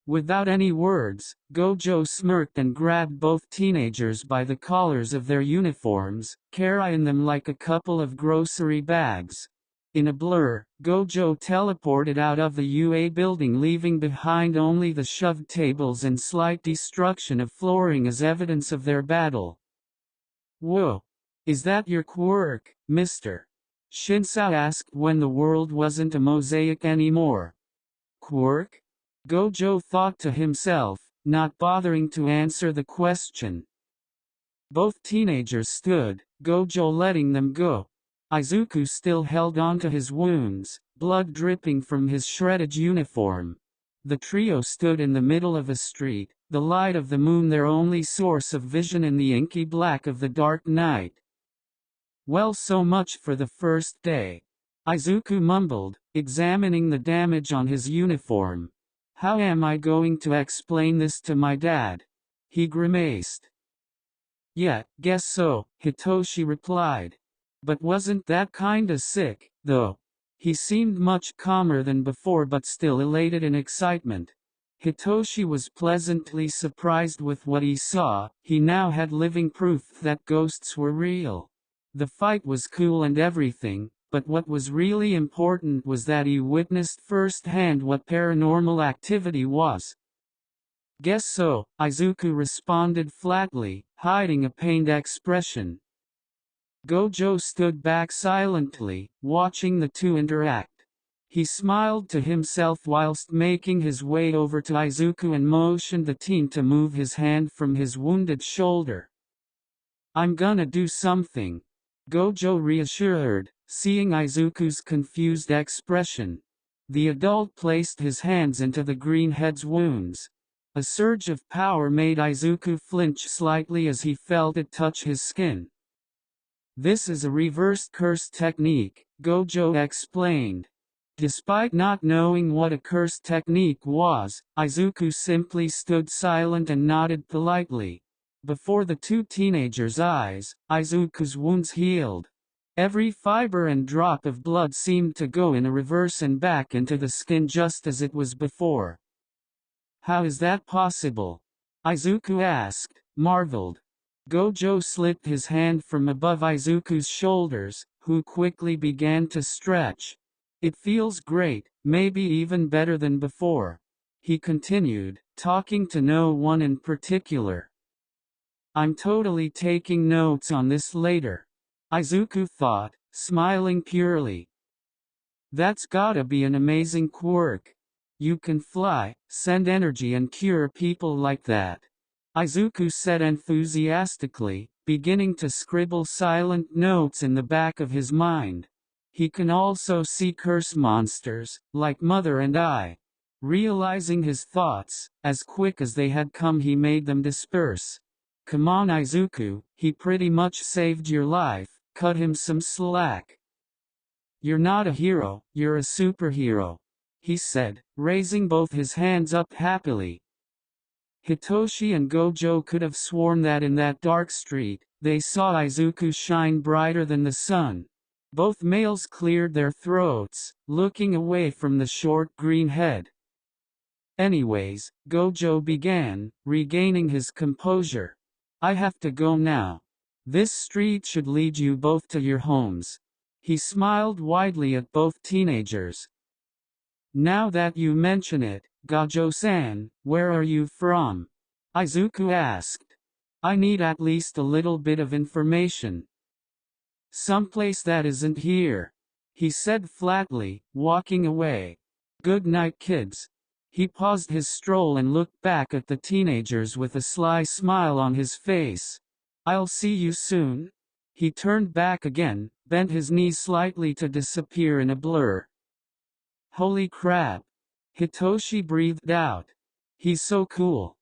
Without any words, Gojo smirked and grabbed both teenagers by the collars of their uniforms, carrying them like a couple of grocery bags. In a blur, Gojo teleported out of the UA building, leaving behind only the shoved tables and slight destruction of flooring as evidence of their battle. "Whoa! Is that your quirk, mister?" Shinsao asked when the world wasn't a mosaic anymore. "Quirk?" Gojo thought to himself, not bothering to answer the question. Both teenagers stood, Gojo letting them go. Izuku still held on to his wounds, blood dripping from his shredded uniform. The trio stood in the middle of a street, the light of the moon their only source of vision in the inky black of the dark night. "Well, so much for the first day," Izuku mumbled, examining the damage on his uniform. "How am I going to explain this to my dad?" he grimaced. "Yeah, guess so," Hitoshi replied. "But wasn't that kinda sick, though?" He seemed much calmer than before but still elated in excitement. Hitoshi was pleasantly surprised with what he saw. He now had living proof that ghosts were real. The fight was cool and everything, but what was really important was that he witnessed firsthand what paranormal activity was. "Guess so," Izuku responded flatly, hiding a pained expression. Gojo stood back silently, watching the two interact. He smiled to himself whilst making his way over to Izuku and motioned the teen to move his hand from his wounded shoulder. "I'm gonna do something," Gojo reassured, seeing Izuku's confused expression. The adult placed his hands into the greenhead's wounds. A surge of power made Izuku flinch slightly as he felt it touch his skin. "This is a reverse curse technique," Gojo explained. Despite not knowing what a curse technique was, Izuku simply stood silent and nodded politely. Before the two teenagers' eyes, Izuku's wounds healed. Every fiber and drop of blood seemed to go in a reverse and back into the skin just as it was before. "How is that possible?" Izuku asked, marveled. Gojo slipped his hand from above Izuku's shoulders, who quickly began to stretch. "It feels great, maybe even better than before," he continued, talking to no one in particular. "I'm totally taking notes on this later," Izuku thought, smiling purely. "That's gotta be an amazing quirk. You can fly, send energy and cure people like that," Izuku said enthusiastically, beginning to scribble silent notes in the back of his mind. "He can also see curse monsters, like Mother and I." Realizing his thoughts, as quick as they had come he made them disperse. "Come on Izuku, he pretty much saved your life, cut him some slack." "You're not a hero, you're a superhero," he said, raising both his hands up happily. Hitoshi and Gojo could have sworn that in that dark street, they saw Izuku shine brighter than the sun. Both males cleared their throats, looking away from the short green head. "Anyways," Gojo began, regaining his composure, "I have to go now. This street should lead you both to your homes." He smiled widely at both teenagers. "Now that you mention it, Gojo-san, where are you from?" Izuku asked. "I need at least a little bit of information." "Someplace that isn't here," he said flatly, walking away. "Good night, kids." He paused his stroll and looked back at the teenagers with a sly smile on his face. "I'll see you soon." He turned back again, bent his knees slightly to disappear in a blur. "Holy crap!" Hitoshi breathed out. "He's so cool."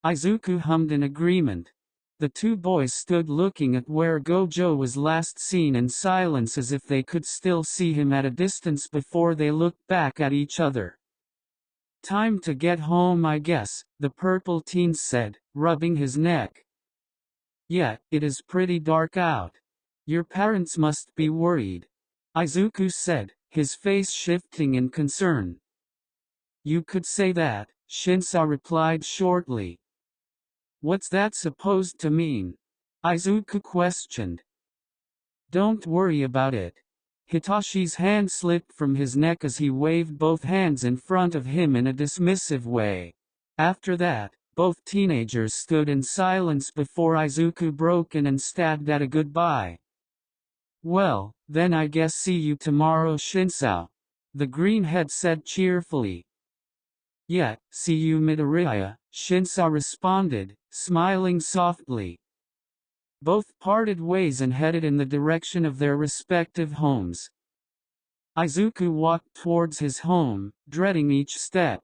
Izuku hummed in agreement. The two boys stood looking at where Gojo was last seen in silence as if they could still see him at a distance before they looked back at each other. "Time to get home I guess," the purple teen said, rubbing his neck. "Yeah, it is pretty dark out. Your parents must be worried." Izuku said, his face shifting in concern. You could say that, Shinsa replied shortly. What's that supposed to mean? Izuku questioned. Don't worry about it. Hitashi's hand slipped from his neck as he waved both hands in front of him in a dismissive way. After that, both teenagers stood in silence before Izuku broke in and stabbed at a goodbye. Well, then I guess see you tomorrow, Shinsao. The greenhead said cheerfully. Yeah, see you Midoriya, Shinsao responded, smiling softly. Both parted ways and headed in the direction of their respective homes. Izuku walked towards his home, dreading each step.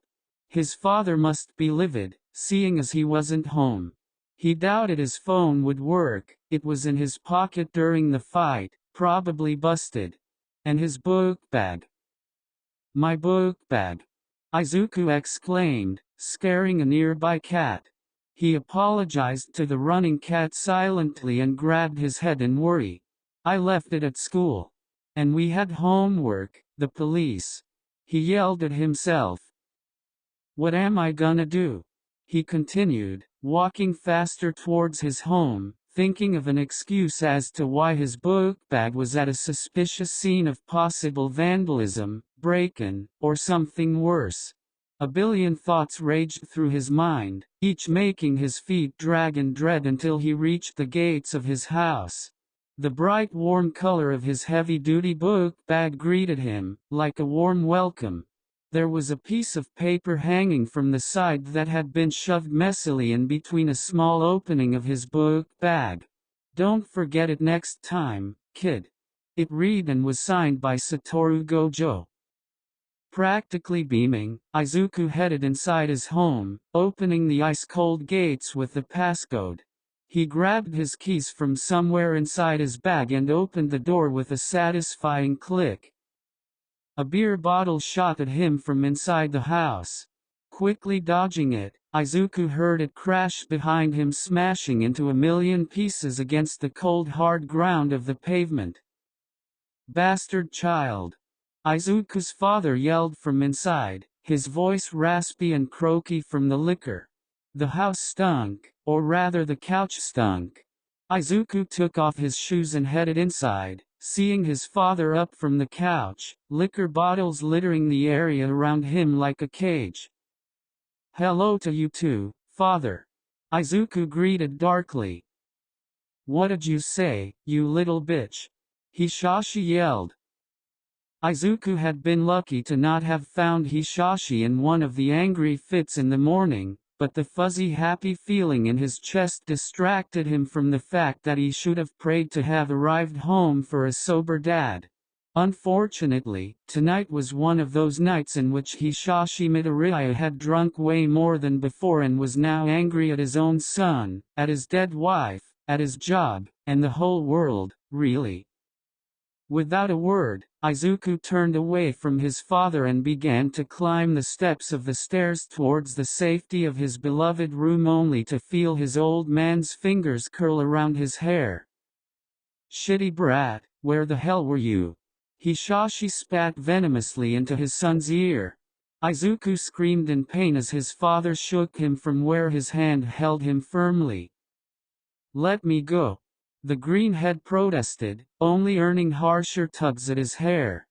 His father must be livid, seeing as he wasn't home. He doubted his phone would work, it was in his pocket during the fight, probably busted. And his book bag. My book bag! Izuku exclaimed, scaring a nearby cat. He apologized to the running cat silently and grabbed his head in worry. I left it at school. And we had homework, the police. He yelled at himself. What am I gonna do? He continued, walking faster towards his home, thinking of an excuse as to why his book bag was at a suspicious scene of possible vandalism, break-in, or something worse. A billion thoughts raged through his mind, each making his feet drag in dread until he reached the gates of his house. The bright warm color of his heavy-duty book bag greeted him, like a warm welcome. There was a piece of paper hanging from the side that had been shoved messily in between a small opening of his book bag. Don't forget it next time, kid. It read and was signed by Satoru Gojo. Practically beaming, Izuku headed inside his home, opening the ice-cold gates with the passcode. He grabbed his keys from somewhere inside his bag and opened the door with a satisfying click. A beer bottle shot at him from inside the house. Quickly dodging it, Izuku heard it crash behind him, smashing into a million pieces against the cold hard ground of the pavement. Bastard child! Izuku's father yelled from inside, his voice raspy and croaky from the liquor. The house stunk, or rather the couch stunk. Izuku took off his shoes and headed inside, seeing his father up from the couch, liquor bottles littering the area around him like a cage. Hello to you too, father. Izuku greeted darkly. What did you say, you little bitch? Hisashi yelled. Izuku had been lucky to not have found Hisashi in one of the angry fits in the morning, but the fuzzy happy feeling in his chest distracted him from the fact that he should have prayed to have arrived home for a sober dad. Unfortunately, tonight was one of those nights in which Hisashi Midoriya had drunk way more than before and was now angry at his own son, at his dead wife, at his job, and the whole world, really. Without a word, Izuku turned away from his father and began to climb the steps of the stairs towards the safety of his beloved room, only to feel his old man's fingers curl around his hair. Shitty brat, where the hell were you? Hisashi spat venomously into his son's ear. Izuku screamed in pain as his father shook him from where his hand held him firmly. Let me go. The greenhead protested, only earning harsher tugs at his hair.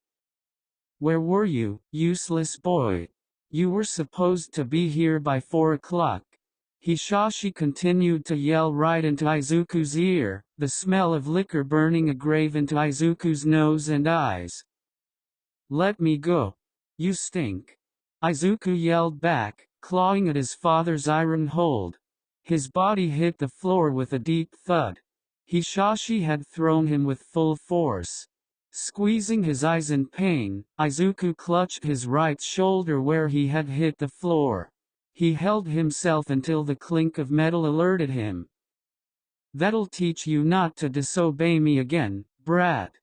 Where were you, useless boy? You were supposed to be here by 4 o'clock. Hisashi continued to yell right into Izuku's ear, the smell of liquor burning a grave into Izuku's nose and eyes. Let me go. You stink. Izuku yelled back, clawing at his father's iron hold. His body hit the floor with a deep thud. Hisashi had thrown him with full force. Squeezing his eyes in pain, Izuku clutched his right shoulder where he had hit the floor. He held himself until the clink of metal alerted him. That'll teach you not to disobey me again, brat.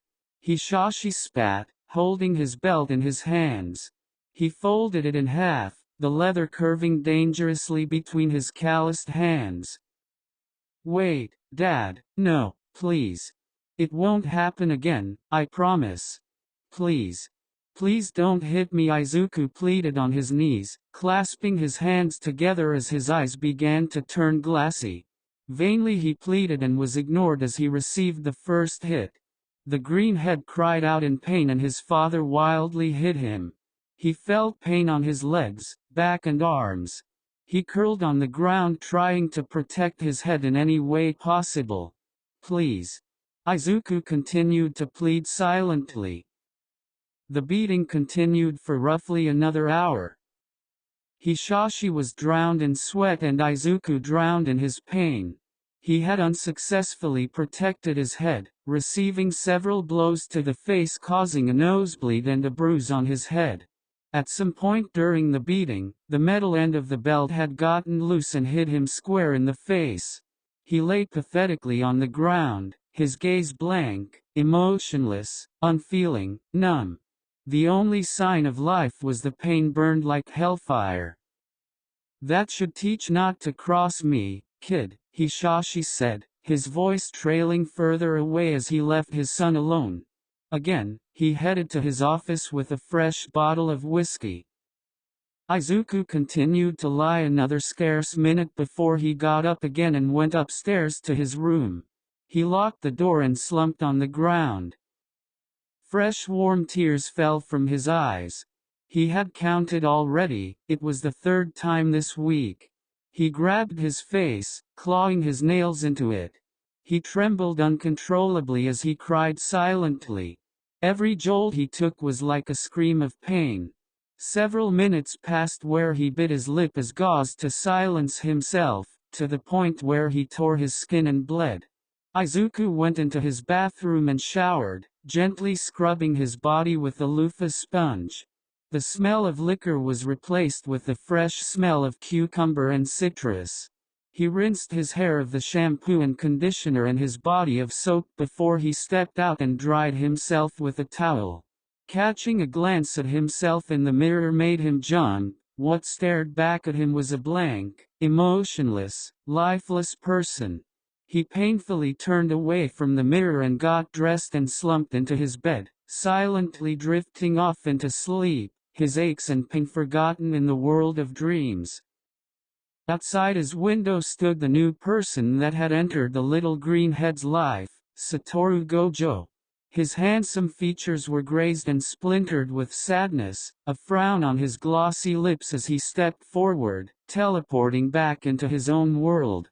Hisashi spat, holding his belt in his hands. He folded it in half, the leather curving dangerously between his calloused hands. Wait, Dad, no, please. It won't happen again, I promise. Please. Please don't hit me, Izuku pleaded on his knees, clasping his hands together as his eyes began to turn glassy. Vainly he pleaded and was ignored as he received the first hit. The green head cried out in pain and his father wildly hit him. He felt pain on his legs, back and arms. He curled on the ground trying to protect his head in any way possible. Please. Izuku continued to plead silently. The beating continued for roughly another hour. Hishashi was drowned in sweat and Izuku drowned in his pain. He had unsuccessfully protected his head, receiving several blows to the face causing a nosebleed and a bruise on his head. At some point during the beating, the metal end of the belt had gotten loose and hit him square in the face. He lay pathetically on the ground, his gaze blank, emotionless, unfeeling, numb. The only sign of life was the pain burned like hellfire. That should teach not to cross me, kid, Hishashi said, his voice trailing further away as he left his son alone. Again, he headed to his office with a fresh bottle of whiskey. Izuku continued to lie another scarce minute before he got up again and went upstairs to his room. He locked the door and slumped on the ground. Fresh warm tears fell from his eyes. He had counted already, it was the third time this week. He grabbed his face, clawing his nails into it. He trembled uncontrollably as he cried silently. Every jolt he took was like a scream of pain. Several minutes passed where he bit his lip as gauze to silence himself, to the point where he tore his skin and bled. Izuku went into his bathroom and showered, gently scrubbing his body with a loofah sponge. The smell of liquor was replaced with the fresh smell of cucumber and citrus. He rinsed his hair of the shampoo and conditioner and his body of soap before he stepped out and dried himself with a towel. Catching a glance at himself in the mirror made him jump. What stared back at him was a blank, emotionless, lifeless person. He painfully turned away from the mirror and got dressed and slumped into his bed, silently drifting off into sleep, his aches and pain forgotten in the world of dreams. Outside his window stood the new person that had entered the little green head's life, Satoru Gojo. His handsome features were grazed and splintered with sadness, a frown on his glossy lips as he stepped forward, teleporting back into his own world.